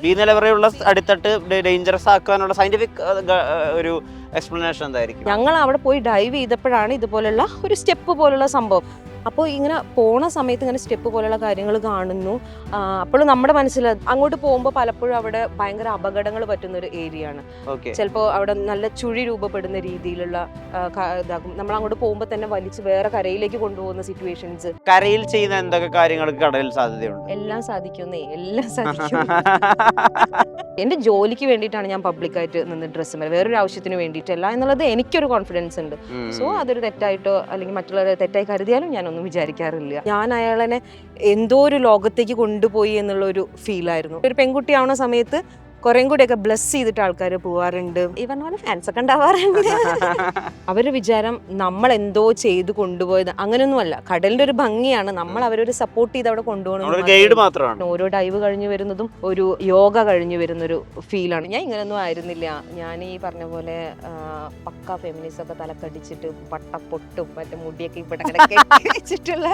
B നിലവരെയുള്ള അടിത്തട്ട് dangerous ആക്കാനുള്ള scientific ഒരു explanation എന്തായിരിക്കും? ഞങ്ങൾ അവിടെ പോയി ഡൈവ് ചെയ്തപ്പോഴാണ് ഇതുപോലുള്ള ഒരു സ്റ്റെപ്പ് പോലുള്ള സംഭവം. അപ്പോൾ ഇങ്ങനെ പോണ സമയത്ത് ഇങ്ങനെ സ്റ്റെപ്പ് പോലുള്ള കാര്യങ്ങൾ കാണുന്നു. അപ്പോഴും നമ്മുടെ മനസ്സിൽ അങ്ങോട്ട് പോകുമ്പോൾ പലപ്പോഴും അവിടെ ഭയങ്കര അപകടങ്ങൾ പറ്റുന്ന ഒരു ഏരിയ ആണ്. ചിലപ്പോൾ അവിടെ നല്ല ചുഴി രൂപപ്പെടുന്ന രീതിയിലുള്ള ഇതാകും. നമ്മൾ അങ്ങോട്ട് പോകുമ്പോൾ തന്നെ വലിച്ച് വേറെ കരയിലേക്ക് കൊണ്ടുപോകുന്ന സിറ്റുവേഷൻസ്. കരയിൽ ചെയ്യുന്ന എന്തൊക്കെ കാര്യങ്ങൾക്ക് കടലിൽ സാധ്യതയുണ്ട്? എല്ലാം സാധിക്കുന്നേ, എല്ലാം സാധിക്കും. എന്റെ ജോലിക്ക് വേണ്ടിയിട്ടാണ് ഞാൻ പബ്ലിക്കായിട്ട് നിന്ന് ഡ്രസ്സ് വേറൊരു ആവശ്യത്തിന് വേണ്ടിയിട്ടല്ല എന്നുള്ളത് എനിക്കൊരു കോൺഫിഡൻസ് ഉണ്ട്. സോ അതൊരു തെറ്റായിട്ടോ അല്ലെങ്കിൽ മറ്റുള്ളവരെ തെറ്റായി കരുതിയാലും ഞാനൊന്നും വിചാരിക്കാറില്ല. ഞാൻ അയാളെ എന്തോ ഒരു ലോകത്തേക്ക് കൊണ്ടുപോയി എന്നുള്ള ഒരു ഫീലായിരുന്നു. ഒരു പെൺകുട്ടിയാവുന്ന സമയത്ത് കുറേം കൂടിയൊക്കെ ബ്ലസ് ചെയ്തിട്ട് ആൾക്കാർ പോവാറുണ്ട്. ഈ പറഞ്ഞ പോലെ ഫാൻസ് ഒക്കെ ഉണ്ടാവാറുണ്ട്. അവരുടെ വിചാരം നമ്മൾ എന്തോ ചെയ്ത് കൊണ്ടുപോയത് അങ്ങനെയൊന്നുമല്ല. കടലിന്റെ ഒരു ഭംഗിയാണ്, നമ്മൾ അവരൊരു സപ്പോർട്ട് ചെയ്ത് അവിടെ കൊണ്ടുപോകണം. ഓരോ ഡൈവ് കഴിഞ്ഞു വരുന്നതും ഒരു യോഗ കഴിഞ്ഞു വരുന്നൊരു ഫീലാണ്. ഞാൻ ഇങ്ങനെയൊന്നും ആയിരുന്നില്ല. ഞാൻ ഈ പറഞ്ഞ പോലെ പക്ക ഫെമിനിസം ഒക്കെ തലക്കടിച്ചിട്ട് പട്ടപ്പൊട്ടും മറ്റേ മുടിയൊക്കെ ഇവിടെ വെച്ചിട്ടുള്ള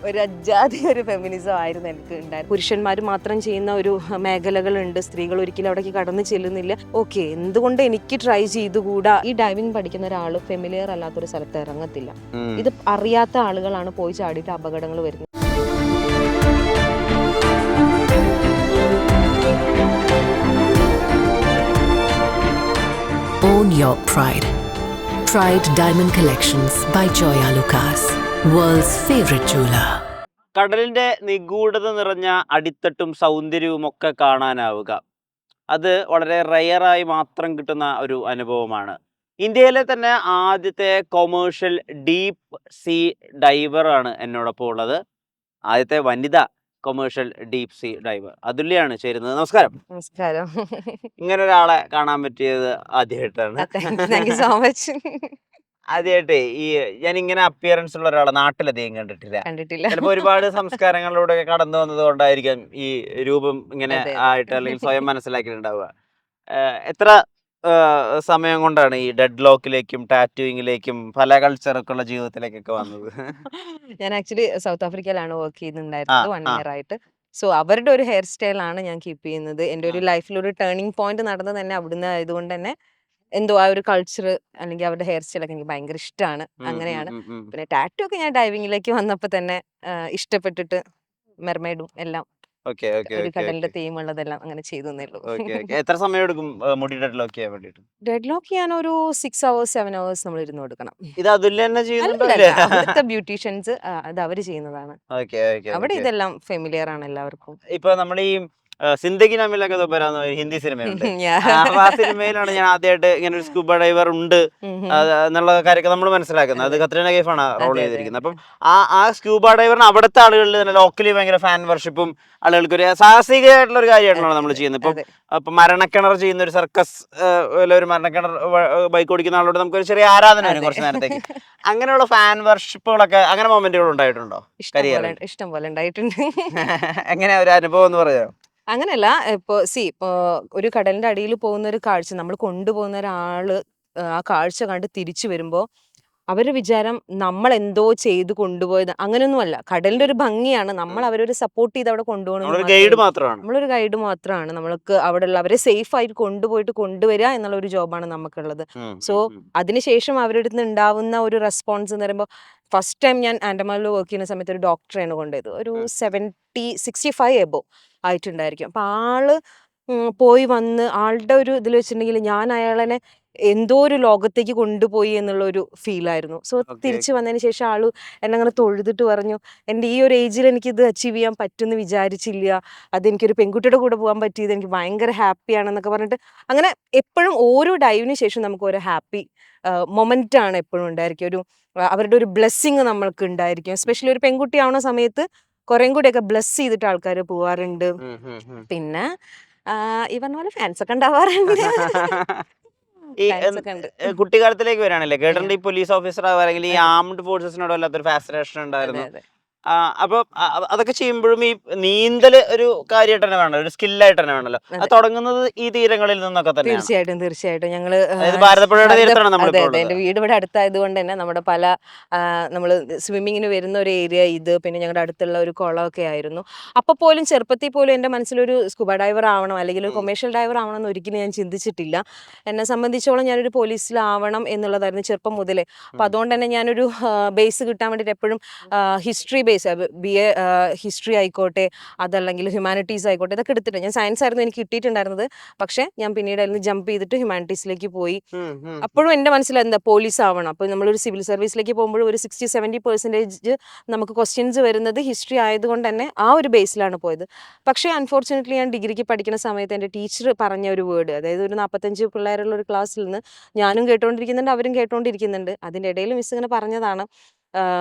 ഒരു അജാതി ഒരു ഫെമിനിസം ആയിരുന്നു എനിക്ക് ഉണ്ടായത്. പുരുഷന്മാർ മാത്രം ചെയ്യുന്ന ഒരു മേഖലകളുണ്ട്, സ്ത്രീകൾ ഒരിക്കലും അവിടേക്ക് കടന്നു ചെല്ലുന്നില്ല. ഓക്കെ, എന്തുകൊണ്ട് എനിക്ക് ട്രൈ ചെയ്തുകൂടാ? ഈ ഡൈവിംഗ് പഠിക്കുന്ന ഒരാൾ ഫെമിലിയർ അല്ലാത്തൊരു സ്ഥലത്ത് ഇറങ്ങത്തില്ല. ഇത് അറിയാത്ത ആളുകളാണ് പോയി ചാടിയിട്ട് അപകടങ്ങൾ വരുന്നത്. Own your pride. Pride Diamond Collections by Joya Lucas, world's favorite jeweler. കടലിന്റെ നിഗൂഢത നിറഞ്ഞ അടിത്തട്ടും സൗന്ദര്യവും ഒക്കെ കാണാനാവുക, അത് വളരെ റെയറായി മാത്രം കിട്ടുന്ന ഒരു അനുഭവമാണ്. ഇന്ത്യയിലെ തന്നെ ആദ്യത്തെ കൊമേഴ്ഷ്യൽ ഡീപ്പ് സീ ഡൈവറാണ് എന്നോടൊപ്പം ഉള്ളത്. ആദ്യത്തെ വനിത കൊമേഴ്ഷ്യൽ ഡീപ്പ് സീ ഡൈവർ അതുല്യാണ് ചേരുന്നത്. നമസ്കാരം. നമസ്കാരം. ഇങ്ങനെ ഒരാളെ കാണാൻ പറ്റിയത് ആദ്യമായിട്ടാണ്. ആദ്യമായിട്ടേ ഞാൻ ഇങ്ങനെ അപ്പിയറൻസ് ഉള്ള ഒരാളെ നാട്ടിലധികം കണ്ടിട്ടില്ല. ചിലപ്പോൾ ഒരുപാട് സംസ്കാരങ്ങളിലൂടെ കടന്നു വന്നത് കൊണ്ടായിരിക്കാം ഈ രൂപം ഇങ്ങനെ ആയിട്ട് അല്ലെങ്കിൽ സ്വയം മനസ്സിലാക്കിയിട്ടുണ്ടാവുക. എത്ര സമയം കൊണ്ടാണ് ഈ ഡെഡ് ലോക്കിലേക്കും ടാറ്റൂയിങ്ങിലേക്കും പല കൾച്ചറൊക്കെ ഉള്ള ജീവിതത്തിലേക്കൊക്കെ വന്നത്? ഞാൻ ആക്ച്വലി സൗത്ത് ആഫ്രിക്കയിലാണ് വർക്ക് ചെയ്യുന്നുണ്ടായിരുന്നത് 1 year ആയിട്ട്. സോ അവരുടെ ഒരു ഹെയർ സ്റ്റൈലാണ് ഞാൻ കീപ്പ് ചെയ്യുന്നത്. എൻ്റെ ഒരു ലൈഫിലൊരു ടേണിംഗ് പോയിന്റ് നടന്നത് തന്നെ അവിടുന്ന് ആയതുകൊണ്ട് തന്നെ എന്തോ ആ ഒരു കൾച്ചർ അല്ലെങ്കിൽ അവരുടെ ഹെയർ സ്റ്റൈലൊക്കെ എനിക്ക് ഭയങ്കര ഇഷ്ടമാണ്. അങ്ങനെയാണ്. പിന്നെ ടാറ്റു ഒക്കെ ഞാൻ ഡൈവിങ്ങിലേക്ക് വന്നപ്പോൾ തന്നെ ഇഷ്ടപ്പെട്ടിട്ട് മെർമെയ്ഡും എല്ലാം ഒരു കടലിന്റെ തീം ഉള്ളതെല്ലാം അങ്ങനെ ചെയ്തു. എത്ര സമയം എടുക്കും മുടി ഡെഡ് ലോക്ക് ചെയ്യാൻ വേണ്ടിയിട്ട്? ഡെഡ് ലോക്ക് ചെയ്യാൻ ഒരു 6 hours 7 hours നമ്മൾ ഇരുന്ന് കൊടുക്കണം. ഇത് അതുല്യ തന്നെ ചെയ്യുന്നുണ്ടോ? അവിടുത്തെ ബ്യൂട്ടീഷ്യൻസ് അത് അവര് ചെയ്യുന്നതാണ്. അവിടെ ഇതെല്ലാം ഫെമിലിയർ ആണ് എല്ലാവർക്കും. ഇപ്പൊ നമ്മൾ ഈ സിന്ദഗി നമിലൊക്കെ വരാന്ന് ഹിന്ദി സിനിമയുണ്ട്. ആ സിനിമയിലാണ് ഞാൻ ആദ്യമായിട്ട് ഇങ്ങനെ ഒരു സ്കൂബ ഡൈവർ ഉണ്ട് എന്നുള്ള കാര്യമൊക്കെ നമ്മൾ മനസ്സിലാക്കുന്നത്. അത് കത്രീന കൈഫാണ് റോൾ ചെയ്തിരിക്കുന്നത്. അപ്പം ആ സ്കൂബ ഡൈവറിന് അവിടുത്തെ ആളുകളിൽ തന്നെ ലോക്കലി ഭയങ്കര ഫാൻ വർഷിപ്പും ആളുകൾക്ക് ഒരു സാഹസികമായിട്ടുള്ള ഒരു കാര്യമാണല്ലോ നമ്മൾ ചെയ്യുന്നത്. ഇപ്പൊ മരണക്കിണർ ചെയ്യുന്ന ഒരു സർക്കസ്, ഒരു മരണക്കിണർ ബൈക്ക് ഓടിക്കുന്ന ആളോട് നമുക്കൊരു ചെറിയ ആരാധന വരും കുറച്ച് നേരത്തേക്ക്. അങ്ങനെയുള്ള ഫാൻ വർഷിപ്പുകളൊക്കെ, അങ്ങനെ മൊമെന്റുകൾ ഉണ്ടായിട്ടുണ്ടോ? ഇഷ്ടം പോലെ ഉണ്ടായിട്ടുണ്ട്. എങ്ങനെയാ ഒരു അനുഭവം എന്ന് പറയാമോ? അങ്ങനെയല്ല, ഇപ്പോൾ ഒരു കടലിന്റെ അടിയിൽ പോകുന്ന ഒരു കാഴ്ച നമ്മൾ കൊണ്ടുപോകുന്ന ഒരാള് ആ കാഴ്ച കണ്ട് തിരിച്ചു വരുമ്പോൾ അവരുടെ വിചാരം നമ്മൾ എന്തോ ചെയ്ത് കൊണ്ടുപോയത് അങ്ങനെയൊന്നുമല്ല. കടലിന്റെ ഒരു ഭംഗിയാണ്, നമ്മൾ അവരൊരു സപ്പോർട്ട് ചെയ്ത് അവിടെ കൊണ്ടുപോകണം. നമ്മളൊരു ഗൈഡ് മാത്രമാണ്. നമ്മൾക്ക് അവിടെ ഉള്ളവരെ സേഫ് ആയിട്ട് കൊണ്ടുവരിക എന്നുള്ള ഒരു ജോബാണ് നമുക്കുള്ളത്. സോ അതിനുശേഷം അവരുടെ അടുത്ത് ഉണ്ടാവുന്ന ഒരു റെസ്പോൺസ് എന്ന് പറയുമ്പോൾ, ഫസ്റ്റ് ടൈം ഞാൻ ആൻഡമാനിൽ വർക്ക് ചെയ്യുന്ന സമയത്ത് ഒരു ഡോക്ടറെയാണ് കൊണ്ടുപോയത്. ഒരു 65 എബോ ആയിട്ടുണ്ടായിരിക്കും. അപ്പൊ ആള് പോയി വന്ന് ആളുടെ ഒരു ഇതിൽ വെച്ചിട്ടുണ്ടെങ്കിൽ ഞാൻ അയാളെ എന്തോ ഒരു ലോകത്തേക്ക് കൊണ്ടുപോയി എന്നുള്ള ഒരു ഫീലായിരുന്നു. സോ തിരിച്ചു വന്നതിന് ശേഷം ആള് എന്നെ അങ്ങനെ തൊഴുതിട്ട് പറഞ്ഞു, എൻ്റെ ഈ ഒരു ഏജിൽ എനിക്കിത് അച്ചീവ് ചെയ്യാൻ പറ്റുമെന്ന് വിചാരിച്ചില്ല, അതെനിക്കൊരു പെൺകുട്ടിയുടെ കൂടെ പോകാൻ പറ്റിയത് എനിക്ക് ഭയങ്കര ഹാപ്പിയാണെന്നൊക്കെ പറഞ്ഞിട്ട്, അങ്ങനെ എപ്പോഴും ഓരോ ഡൈവിന് ശേഷം നമുക്ക് ഒരു ഹാപ്പി മൊമെന്റ് ആണ് എപ്പോഴും ഉണ്ടായിരിക്കും. അവരുടെ ഒരു ബ്ലെസ്സിങ് നമ്മൾക്ക് ഉണ്ടായിരിക്കും. എസ്പെഷ്യലി ഒരു പെൺകുട്ടി ആവുന്ന സമയത്ത് കുറേം കൂടിയൊക്കെ ബ്ലസ് ചെയ്തിട്ട് ആൾക്കാർ പോവാറുണ്ട്. പിന്നെ ഈ പറഞ്ഞ പോലെ ഫാൻസ് ഒക്കെ ഉണ്ടാവാറുണ്ട്. കുട്ടിക്കാലത്തിലേക്ക് വരാണല്ലേ, കേട്ടിട്ടുണ്ട് ഈ പോലീസ് ഓഫീസർ അല്ലെങ്കിൽ ഈ ആംഡ് ഫോഴ്സസിനോട് വല്ലാത്തൊരു ഫാസിനേഷൻ ഉണ്ടായിരുന്നു. അപ്പൊ അതൊക്കെ ചെയ്യുമ്പോഴും ഈ നീന്തല് ഒരു കാര്യമായിട്ട് തന്നെ വേണല്ലോ, ഒരു സ്കില്ലായിട്ട് തന്നെ വേണല്ലോ. അത് തുടങ്ങുന്നത് ഈ തീരങ്ങളിൽ നിന്നൊക്കെ തന്നെയാണ്. തീർച്ചയായിട്ടും തീർച്ചയായിട്ടും ഞങ്ങള് അതായത് ഭാരതപ്പുഴയുടെ തീരത്താണ് അതെ നമ്മളിപ്പോൾ അതെ ഉള്ളത്. എന്റെ വീട് ഇവിടെ അടുത്തായത് കൊണ്ട് തന്നെ നമ്മുടെ പല നമ്മൾ സ്വിമ്മിങ്ങിന് വരുന്ന ഒരു ഏരിയ ഇത്, പിന്നെ ഞങ്ങളുടെ അടുത്തുള്ള ഒരു കുളമൊക്കെ ആയിരുന്നു. അപ്പൊ പോലും ചെറുപ്പത്തിൽ പോലും എന്റെ മനസ്സിലൊരു സ്കൂബ ഡൈവർ ആവണം അല്ലെങ്കിൽ ഒരു കൊമേഴ്ഷ്യൽ ഡൈവർ ആവണം എന്ന് ഒരിക്കലും ഞാൻ ചിന്തിച്ചിട്ടില്ല. എന്നെ സംബന്ധിച്ചോളം ഞാനൊരു പോലീസിലാവണം എന്നുള്ളതായിരുന്നു ചെറുപ്പം മുതലേ. അപ്പൊ അതുകൊണ്ട് തന്നെ ഞാനൊരു ബേസ് കിട്ടാൻ വേണ്ടിയിട്ട് എപ്പോഴും ഹിസ്റ്ററി ബേസ്, BA ഹിസ്റ്ററി ആയിക്കോട്ടെ, അതല്ലെങ്കിൽ ഹ്യൂമാനിറ്റീസ് ആയിക്കോട്ടെ, ഇതൊക്കെ എടുത്തിട്ട് ഞാൻ സയൻസ് ആയിരുന്നു എനിക്ക് കിട്ടിയിട്ടുണ്ടായിരുന്നത്. പക്ഷെ ഞാൻ പിന്നീട് അതിന് ജമ്പ് ചെയ്തിട്ട് ഹ്യൂമാനിറ്റീസിലേക്ക് പോയി. അപ്പോഴും എൻ്റെ മനസ്സിൽ എന്താ പോലീസ് ആവണം. അപ്പോൾ നമ്മളൊരു സിവിൽ സർവീസിലേക്ക് പോകുമ്പോഴും ഒരു 60-70% നമുക്ക് ക്വസ്റ്റ്യൻസ് വരുന്നത് ഹിസ്റ്ററി ആയതുകൊണ്ട് തന്നെ ആ ഒരു ബേസിലാണ് പോയത്. പക്ഷേ അൺഫോർച്ചുനേറ്റ്ലി ഞാൻ ഡിഗ്രിക്ക് പഠിക്കുന്ന സമയത്ത് എൻ്റെ ടീച്ചർ പറഞ്ഞ ഒരു വേർഡ്, അതായത് ഒരു 45 പിള്ളേരുള്ള ഒരു ക്ലാസ്സിൽ നിന്ന് ഞാനും കേട്ടുകൊണ്ടിരിക്കുന്നുണ്ട്, അവരും കേട്ടുകൊണ്ടിരിക്കുന്നുണ്ട്. അതിൻ്റെ ഇടയിൽ മിസ് ഇങ്ങനെ പറഞ്ഞതാണ്,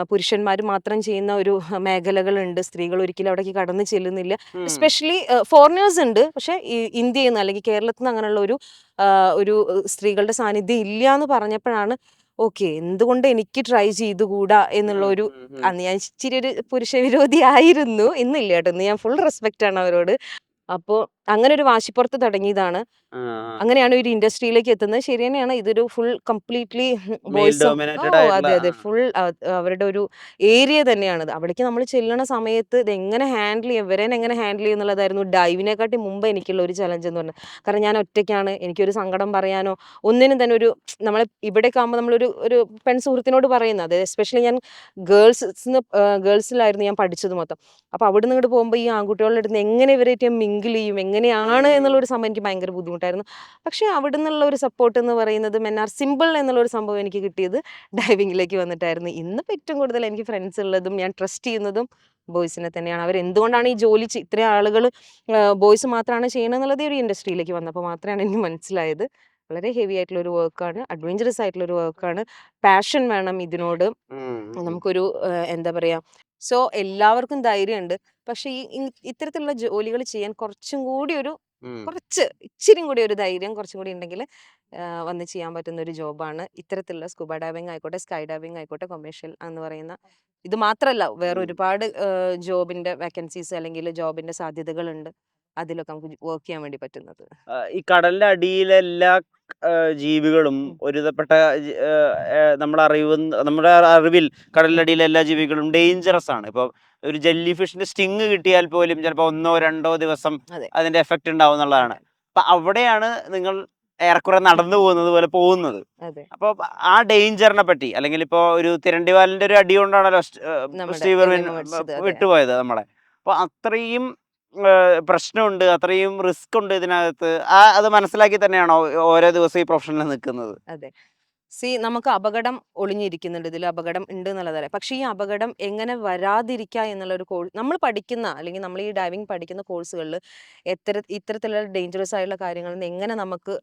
പുരുഷന്മാർ മാത്രം ചെയ്യുന്ന ഒരു മേഖലകളുണ്ട്, സ്ത്രീകൾ ഒരിക്കലും അവിടേക്ക് കടന്നു ചെല്ലുന്നില്ല. എസ്പെഷ്യലി ഫോറിനേഴ്സ് ഉണ്ട്, പക്ഷെ ഇന്ത്യയിൽ നിന്ന് അല്ലെങ്കിൽ കേരളത്തിൽ നിന്ന് അങ്ങനെയുള്ള ഒരു സ്ത്രീകളുടെ സാന്നിധ്യം ഇല്ല എന്ന് പറഞ്ഞപ്പോഴാണ് ഓക്കെ, എന്തുകൊണ്ട് എനിക്ക് ട്രൈ ചെയ്തുകൂടാ എന്നുള്ള ഒരു, അന്ന് ഞാൻ ഇച്ചിരി ഒരു പുരുഷ വിരോധി ആയിരുന്നു. ഇന്നില്ല കേട്ടോ, ഇന്ന് ഞാൻ ഫുൾ റെസ്പെക്റ്റ് ആണ് അവരോട്. അപ്പോൾ അങ്ങനെ ഒരു വാശിപ്പുറത്ത് തുടങ്ങിയതാണ്. അങ്ങനെയാണ് ഒരു ഇൻഡസ്ട്രിയിലേക്ക് എത്തുന്നത്. ശരി തന്നെയാണ്, ഇതൊരു ഫുൾ കംപ്ലീറ്റ്ലി ബോയ്സും, അതെ അതെ, ഫുൾ അവരുടെ ഒരു ഏരിയ തന്നെയാണത്. അവിടേക്ക് നമ്മൾ ചെല്ലണ സമയത്ത് ഇത് എങ്ങനെ ഹാൻഡിൽ ചെയ്യും, ഇവരെ എങ്ങനെ ഹാൻഡിൽ ചെയ്യും എന്നുള്ളതായിരുന്നു ഡൈവിനെക്കാട്ടി മുമ്പ് എനിക്കുള്ള ഒരു ചലഞ്ച് എന്ന് പറഞ്ഞത്. കാരണം ഞാൻ ഒറ്റയ്ക്കാണ്, എനിക്കൊരു സങ്കടം പറയാനോ ഒന്നിനും തന്നെ ഒരു, നമ്മളെ ഇവിടേക്ക് ആകുമ്പോൾ നമ്മളൊരു ഒരു പെൺ സുഹൃത്തിനോട് പറയുന്നത്, അതായത് എസ്പെഷ്യലി ഞാൻ ഗേൾസിലായിരുന്നു ഞാൻ പഠിച്ചത് മൊത്തം. അപ്പോൾ അവിടെ നിന്ന് ഇങ്ങോട്ട് പോകുമ്പോൾ ഈ ആൺകുട്ടികളുടെ അടുത്ത് എങ്ങനെ ഇവരായിട്ട് മിങ്കിൾ ചെയ്യും, എങ്ങനെയാണ് എന്നുള്ളൊരു സംഭവം എനിക്ക് ഭയങ്കര ബുദ്ധിമുട്ടായിരുന്നു. പക്ഷേ അവിടെ നിന്നുള്ള ഒരു സപ്പോർട്ട് എന്ന് പറയുന്നത്, മെൻ ആർ സിമ്പിൾ എന്നുള്ളൊരു സംഭവം എനിക്ക് കിട്ടിയത് ഡൈവിങ്ങിലേക്ക് വന്നിട്ടായിരുന്നു. ഇന്നിപ്പോൾ ഏറ്റവും കൂടുതൽ എനിക്ക് ഫ്രണ്ട്സ് ഉള്ളതും ഞാൻ ട്രസ്റ്റ് ചെയ്യുന്നതും ബോയ്സിനെ തന്നെയാണ്. അവരെന്തുകൊണ്ടാണ് ഈ ജോലി ഇത്രയും ആളുകൾ ബോയ്സ് മാത്രമാണ് ചെയ്യണമെന്നുള്ളത് ഒരു ഇൻഡസ്ട്രിയിലേക്ക് വന്നപ്പോൾ മാത്രമാണ് എനിക്ക് മനസ്സിലായത്. വളരെ ഹെവി ആയിട്ടുള്ള ഒരു വർക്കാണ്, അഡ്വഞ്ചറസ് ആയിട്ടുള്ള ഒരു വർക്കാണ്, പാഷൻ വേണം ഇതിനോട്. നമുക്കൊരു എന്താ പറയാ, സോ എല്ലാവർക്കും ധൈര്യമുണ്ട്. പക്ഷെ ഇത്തരത്തിലുള്ള ജോലികൾ ചെയ്യാൻ കുറച്ചും കൂടി ഒരു ഇച്ചിരി കൂടി ഒരു ധൈര്യം കുറച്ചും കൂടി ഉണ്ടെങ്കിൽ വന്ന് ചെയ്യാൻ പറ്റുന്ന ഒരു ജോബാണ് ഇത്തരത്തിലുള്ള സ്കൂബ ഡൈവിംഗ് ആയിക്കോട്ടെ, സ്കൈ ഡൈവിംഗ് ആയിക്കോട്ടെ, കൊമേഴ്ഷ്യൽ എന്ന് പറയുന്ന. ഇത് മാത്രമല്ല, വേറെ ഒരുപാട് ജോബിന്റെ വേക്കൻസീസ് അല്ലെങ്കിൽ ജോബിന്റെ സാധ്യതകളുണ്ട്, അതിലൊക്കെ നമുക്ക് വർക്ക് ചെയ്യാൻ വേണ്ടി പറ്റുന്നത്. ഈ കടലിന്റെ അടിയിലെ എല്ലാ ജീവികളും ഒരുവിധപ്പെട്ട നമ്മുടെ അറിവിൽ കടലിനടിയിലെ എല്ലാ ജീവികളും ഡേഞ്ചറസ് ആണ്. ഇപ്പൊ ഒരു ജെല്ലി ഫിഷിന്റെ സ്റ്റിങ് കിട്ടിയാൽ പോലും ചിലപ്പോൾ 1-2 ദിവസം അതെ അതിന്റെ എഫക്റ്റ് ഉണ്ടാവും എന്നുള്ളതാണ്. അപ്പൊ അവിടെയാണ് നിങ്ങൾ ഏറെക്കുറെ നടന്നു പോകുന്നത് പോലെ പോകുന്നത്. അതെ അപ്പൊ ആ ഡേഞ്ചറിനെ പറ്റി, അല്ലെങ്കിൽ ഇപ്പൊ ഒരു തിരണ്ടിവാലിന്റെ ഒരു അടി കൊണ്ടാണല്ലോ നമ്മുടെ സ്റ്റീവർ എല്ലിമ്മ മടിച്ചത്, അതെ വിട്ടുപോയത് നമ്മളെ. അപ്പൊ അത്രയും പ്രശ്നമുണ്ട്, അത്രയും റിസ്ക് ഉണ്ട് ഇതിനകത്ത്. അത് മനസ്സിലാക്കി തന്നെയാണോ ഓരോ ദിവസവും ഈ പ്രൊഫഷനിൽ നിൽക്കുന്നത്? അതെ. നമുക്ക് അപകടം ഒളിഞ്ഞിരിക്കുന്നുണ്ട്, ഇതിൽ അപകടം ഉണ്ട് എന്നുള്ളതറിയാം. പക്ഷേ ഈ അപകടം എങ്ങനെ വരാതിരിക്കുക എന്നുള്ള ഒരു നമ്മൾ പഠിക്കുന്ന, അല്ലെങ്കിൽ നമ്മൾ ഈ ഡൈവിംഗ് പഠിക്കുന്ന കോഴ്സുകളിൽ ഇത്തരത്തിലുള്ള ഡേഞ്ചറസ് ആയിട്ടുള്ള കാര്യങ്ങളിൽ നിന്ന് എങ്ങനെ നമുക്ക്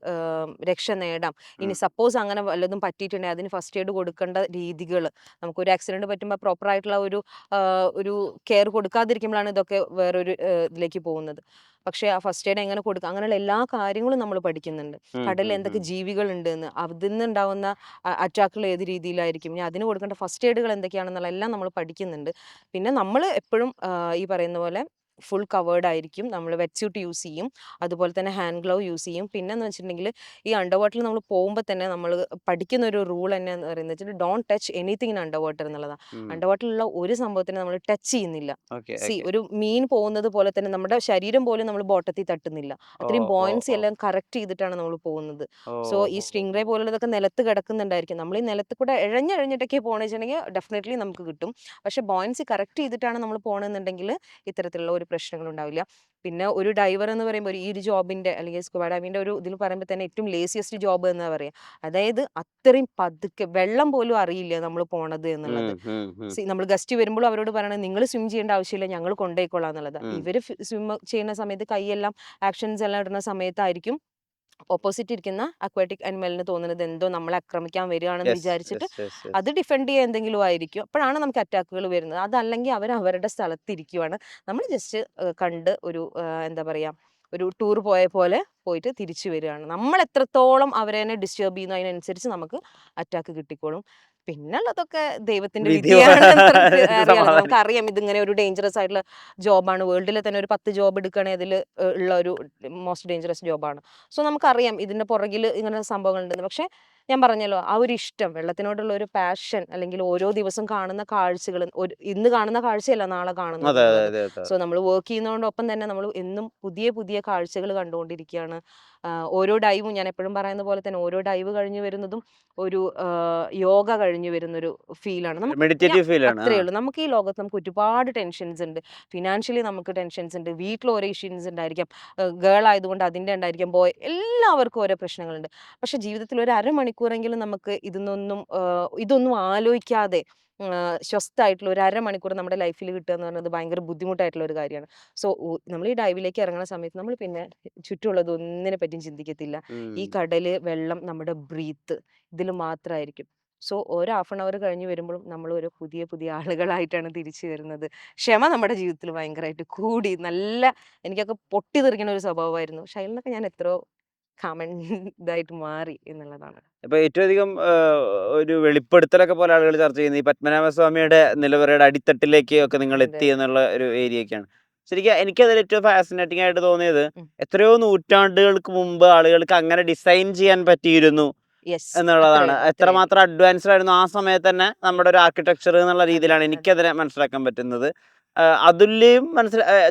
രക്ഷ നേടാം. ഇനി സപ്പോസ് അങ്ങനെ വല്ലതും പറ്റിയിട്ടുണ്ടെങ്കിൽ അതിന് ഫസ്റ്റ് എയ്ഡ് കൊടുക്കേണ്ട രീതികൾ, നമുക്കൊരു ആക്സിഡന്റ് പറ്റുമ്പോൾ പ്രോപ്പർ ആയിട്ടുള്ള ഒരു കെയർ കൊടുക്കാതിരിക്കുമ്പോഴാണ് ഇതൊക്കെ വേറൊരു ഇതിലേക്ക് പോകുന്നത്. പക്ഷേ ആ ഫസ്റ്റ് എയ്ഡ് എങ്ങനെ കൊടുക്കുക, അങ്ങനെയുള്ള എല്ലാ കാര്യങ്ങളും നമ്മൾ പഠിക്കുന്നുണ്ട്. കടലിൽ എന്തൊക്കെ ജീവികളുണ്ട് എന്ന്, അതിൽ നിന്നുണ്ടാവുന്ന അറ്റാക്കുകൾ ഏത് രീതിയിലായിരിക്കും, ഇനി അതിന് കൊടുക്കേണ്ട ഫസ്റ്റ് എയ്ഡുകൾ എന്തൊക്കെയാണെന്നുള്ള എല്ലാം നമ്മൾ പഠിക്കുന്നുണ്ട്. പിന്നെ നമ്മൾ എപ്പോഴും ഈ പറയുന്ന പോലെ ഫുൾ കവേർഡ് ആയിരിക്കും. നമ്മൾ വെറ്റ് സ്യൂട്ട് യൂസ് ചെയ്യും, അതുപോലെ തന്നെ ഹാൻഡ് ഗ്ലൗ യൂസ് ചെയ്യും. പിന്നെ എന്ന് വെച്ചിട്ടുണ്ടെങ്കിൽ ഈ അണ്ടർ വാട്ടറിൽ നമ്മൾ പോകുമ്പോൾ തന്നെ നമ്മൾ പഠിക്കുന്ന ഒരു റൂൾ തന്നെ എന്ന് പറയുന്നത് വെച്ചിട്ട് don't touch anything in under water എന്നുള്ളതാണ്. അണ്ടർ വാട്ടറിലുള്ള ഒരു സംഭവത്തിന് നമ്മൾ ടച്ച് ചെയ്യുന്നില്ല. ഒരു മീൻ പോകുന്നത് പോലെ തന്നെ നമ്മുടെ ശരീരം പോലും നമ്മൾ ബോട്ടത്തിൽ തട്ടുന്നില്ല. അത്രയും ബോയൻസി എല്ലാം കറക്റ്റ് ചെയ്തിട്ടാണ് നമ്മൾ പോകുന്നത്. സോ ഈ സ്റ്റിംഗ് റേ പോലുള്ളതൊക്കെ നിലത്ത് കിടക്കുന്നുണ്ടായിരിക്കും. നമ്മൾ ഈ നിലത്ത് കൂടെ ഇഴഞ്ഞിട്ടൊക്കെ പോകണമെന്ന് വെച്ചിട്ടുണ്ടെങ്കിൽ ഡെഫിനറ്റ്ലി നമുക്ക് കിട്ടും. പക്ഷെ ബോയൻസി കറക്റ്റ് ചെയ്തിട്ടാണ് നമ്മൾ പോകണമെന്നുണ്ടെങ്കിൽ ഇത്തരത്തിലുള്ള ഒരു പ്രശ്നങ്ങൾ ഉണ്ടാവില്ല. പിന്നെ ഒരു ഡൈവർ എന്ന് പറയുമ്പോൾ ഈ ഒരു ജോബിന്റെ അല്ലെങ്കിൽ സ്കൂബ ഡൈവിന്റെ ഒരു ഇതിൽ പറയുമ്പോൾ തന്നെ ഏറ്റവും ലേസിയസ്റ്റ് ജോബ് എന്ന് പറയാം. അതായത് അത്രയും പതുക്കെ, വെള്ളം പോലും അറിയില്ല നമ്മൾ പോണത് എന്നുള്ളത്. നമ്മൾ ഗസ്റ്റ് വരുമ്പോൾ അവരോട് പറയണത് നിങ്ങൾ സ്വിം ചെയ്യേണ്ട ആവശ്യമില്ല, ഞങ്ങൾ കൊണ്ടുപോയിക്കോളാം എന്നുള്ളത്. ഇവര് സ്വിം ചെയ്യുന്ന സമയത്ത് കൈയെല്ലാം ആക്ഷൻസ് എല്ലാം ഇടുന്ന സമയത്തായിരിക്കും ഓപ്പോസിറ്റ് ഇരിക്കുന്ന അക്വാറ്റിക് അനിമലിന് തോന്നുന്നത് എന്തോ നമ്മളെ ആക്രമിക്കാൻ വരികയാണെന്ന് വിചാരിച്ചിട്ട് അത് ഡിഫെൻഡ് ചെയ്യാൻ എന്തെങ്കിലും ആയിരിക്കും. അപ്പോഴാണ് നമുക്ക് അറ്റാക്കുകൾ വരുന്നത്. അതല്ലെങ്കിൽ അവർ അവരുടെ സ്ഥലത്തിരിക്കുവാണ്, നമ്മൾ ജസ്റ്റ് കണ്ട് ഒരു എന്താ പറയാ, ഒരു ടൂർ പോയ പോലെ പോയിട്ട് തിരിച്ചു വരികയാണ്. നമ്മൾ എത്രത്തോളം അവരെ ഡിസ്റ്റർബ് ചെയ്യുന്നു അതിനനുസരിച്ച് നമുക്ക് അറ്റാക്ക് കിട്ടിക്കോളും. പിന്നുള്ളതൊക്കെ ദൈവത്തിന്റെ വിധി വിധിയാണെന്ന് അറിയാലോ. സമാധാനം. നമുക്കറിയാം ഇതിങ്ങനെ ഒരു ഡേഞ്ചറസ് ആയിട്ടുള്ള ജോബാണ്. വേൾഡിലെ തന്നെ ഒരു 10 ജോബ് എടുക്കുകയാണെങ്കിൽ അതിൽ ഉള്ള ഒരു മോസ്റ്റ് ഡേഞ്ചറസ് ജോബാണ്. സോ നമുക്കറിയാം ഇതിന്റെ പുറകിൽ ഇങ്ങനെ സംഭവങ്ങളുണ്ടെന്ന്. പക്ഷെ ഞാൻ പറഞ്ഞല്ലോ, ആ ഒരു ഇഷ്ടം, വെള്ളത്തിനോടുള്ള ഒരു പാഷൻ, അല്ലെങ്കിൽ ഓരോ ദിവസം കാണുന്ന കാഴ്ചകൾ, ഇന്ന് കാണുന്ന കാഴ്ചയല്ല നാളെ കാണുന്നത് അതെ അതെ എന്നുള്ളത്. അതെ അതെ. സോ നമ്മൾ വർക്ക് ചെയ്യുന്നതോടൊപ്പം തന്നെ നമ്മൾ എന്നും പുതിയ പുതിയ കാഴ്ചകൾ കണ്ടുകൊണ്ടിരിക്കുകയാണ്. ഓരോ ഡൈവും, ഞാൻ എപ്പോഴും പറയുന്ന പോലെ തന്നെ, ഓരോ ഡൈവ് കഴിഞ്ഞു വരുന്നതും ഒരു യോഗ കഴിഞ്ഞു വരുന്നൊരു ഫീലാണ് നമുക്ക്. മെഡിറ്റേറ്റീവ് ഫീൽ ആണ്. അത്രേ ഉള്ളൂ. നമുക്ക് ഈ ലോകത്ത് നമുക്ക് ഒരുപാട് ടെൻഷൻസ് ഉണ്ട്. ഫിനാൻഷ്യലി നമുക്ക് ടെൻഷൻസ് ഉണ്ട്, വീട്ടിൽ ഓരോ ഇഷ്യൂസ് ഉണ്ടായിരിക്കാം, ഗേൾ ആയതുകൊണ്ട് അതിൻ്റെ ഉണ്ടായിരിക്കാം, ബോയ്, എല്ലാവർക്കും ഓരോ പ്രശ്നങ്ങളുണ്ട്. പക്ഷെ ജീവിതത്തിൽ ഒരു അരമണിക്കൂറെങ്കിലും നമുക്ക് ഇതൊന്നും ആലോചിക്കാതെ സ്വസ്ഥമായിട്ടുള്ള ഒരു അരമണിക്കൂർ നമ്മുടെ ലൈഫിൽ കിട്ടുക എന്ന് പറയുന്നത് ഭയങ്കര ബുദ്ധിമുട്ടായിട്ടുള്ള ഒരു കാര്യമാണ്. സോ നമ്മൾ ഈ ഡൈവിലേക്ക് ഇറങ്ങുന്ന സമയത്ത് നമ്മൾ പിന്നെ ചുറ്റുമുള്ളത് ഒന്നിനെ പറ്റിയും ചിന്തിക്കത്തില്ല. ഈ കടല്, വെള്ളം, നമ്മുടെ ബ്രീത്ത്, ഇതിൽ മാത്രമായിരിക്കും. സോ ഒരു ഹാഫ് ആൻ അവർ കഴിഞ്ഞ് വരുമ്പോഴും നമ്മൾ ഒരു പുതിയ പുതിയ ആളുകളായിട്ടാണ് തിരിച്ചു വരുന്നത്. ക്ഷമ നമ്മുടെ ജീവിതത്തിൽ ഭയങ്കരമായിട്ട് കൂടി, എനിക്കൊക്കെ പൊട്ടി തെറിക്കുന്ന ഒരു സ്വഭാവമായിരുന്നു. പക്ഷെ അതിൽ നിന്നൊക്കെ ഞാൻ എത്രയോ കാമൻ ഇതായിട്ട് മാറി എന്നുള്ളതാണ്. ഇപ്പൊ ഏറ്റവും അധികം ഒരു വെളിപ്പെടുത്തലൊക്കെ പോലെ ആളുകൾ ചർച്ച ചെയ്യുന്നത് ഈ പത്മനാഭസ്വാമിയുടെ നിലവറയുടെ അടിത്തട്ടിലേക്ക് ഒക്കെ നിങ്ങൾ അതെ. എത്തി എന്നുള്ള ഒരു ഏരിയയൊക്കെയാണ്. ശരിക്കും എനിക്കതിൽ ഏറ്റവും ഫാസിനേറ്റിംഗ് ആയിട്ട് തോന്നിയത്, എത്രയോ നൂറ്റാണ്ടുകൾക്ക് മുമ്പ് ആളുകൾക്ക് അങ്ങനെ ഡിസൈൻ ചെയ്യാൻ പറ്റിയിരുന്നു യെസ്, എന്നുള്ളതാണ്. അത്രേ എത്രമാത്രം അഡ്വാൻസ്ഡ് ആയിരുന്നു ആ സമയത്ത് തന്നെ നമ്മുടെ ഒരു ആർക്കിടെക്ചർ എന്നുള്ള രീതിയിലാണ് എനിക്കതിനെ മനസ്സിലാക്കാൻ പറ്റുന്നത്. അതുല്യം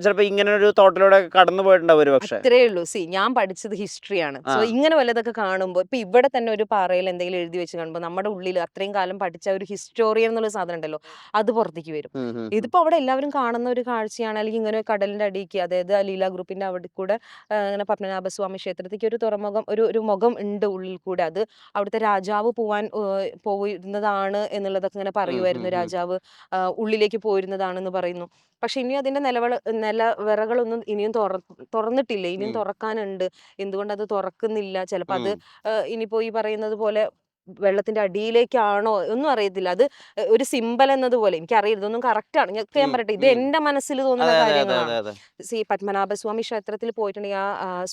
ചിലപ്പോ ഇങ്ങനെ ഒരു തോട്ടിലൂടെ കടന്നു പോയിട്ടുണ്ടാവും ഒരു പക്ഷെ. അത്രേ ഉള്ളൂ. ഞാൻ പഠിച്ചത് ഹിസ്റ്ററിയാണ്. സോ ഇങ്ങനെ വല്ലതൊക്കെ കാണുമ്പോൾ, ഇപ്പൊ ഇവിടെ തന്നെ ഒരു പാറയിൽ എന്തെങ്കിലും എഴുതി വെച്ച് കാണുമ്പോൾ നമ്മുടെ ഉള്ളിൽ അത്രയും കാലം പഠിച്ച ഒരു ഹിസ്റ്റോറിയൻ എന്നുള്ള സാധനം ഉണ്ടല്ലോ, അത് പുറത്തേക്ക് വരും. ഇതിപ്പോ അവിടെ എല്ലാവരും കാണുന്ന ഒരു കാഴ്ചയാണ്. അല്ലെങ്കിൽ ഇങ്ങനെ കടലിന്റെ അടിക്ക്, അതായത് ആ ലീല ഗ്രൂപ്പിന്റെ അവിടെ കൂടെ ഇങ്ങനെ പത്മനാഭസ്വാമി ക്ഷേത്രത്തിലേക്ക് ഒരു തുറമുഖം, ഒരു മുഖം ഉണ്ട് ഉള്ളിൽ കൂടെ. അത് അവിടുത്തെ രാജാവ് പോയിരുന്നതാണ് എന്നുള്ളതൊക്കെ ഇങ്ങനെ പറയുമായിരുന്നു. രാജാവ് ഉള്ളിലേക്ക് പോയിരുന്നതാണെന്ന് പറയുന്നു. പക്ഷെ ഇനി അതിന്റെ നിലവറകളൊന്നും ഇനിയും തുറന്നിട്ടില്ല. ഇനിയും തുറക്കാനുണ്ട്. എന്തുകൊണ്ട് അത് തുറക്കുന്നില്ല? ചിലപ്പോ അത് ഇനിയിപ്പോ ഈ പറയുന്നത് പോലെ വെള്ളത്തിന്റെ അടിയിലേക്കാണോ ഒന്നും അറിയത്തില്ല. അത് ഒരു സിമ്പൽ എന്നതുപോലെ, എനിക്കറിയില്ല, ഇതൊന്നും കറക്റ്റ് ആണ്. ഞാൻ പറയട്ടെ, ഇത് എന്റെ മനസ്സിൽ തോന്നുന്ന അതെ അതെ അതെ കാര്യങ്ങളാണ്. അതെ. പത്മനാഭസ്വാമി ക്ഷേത്രത്തിൽ പോയിട്ടുണ്ടെങ്കിൽ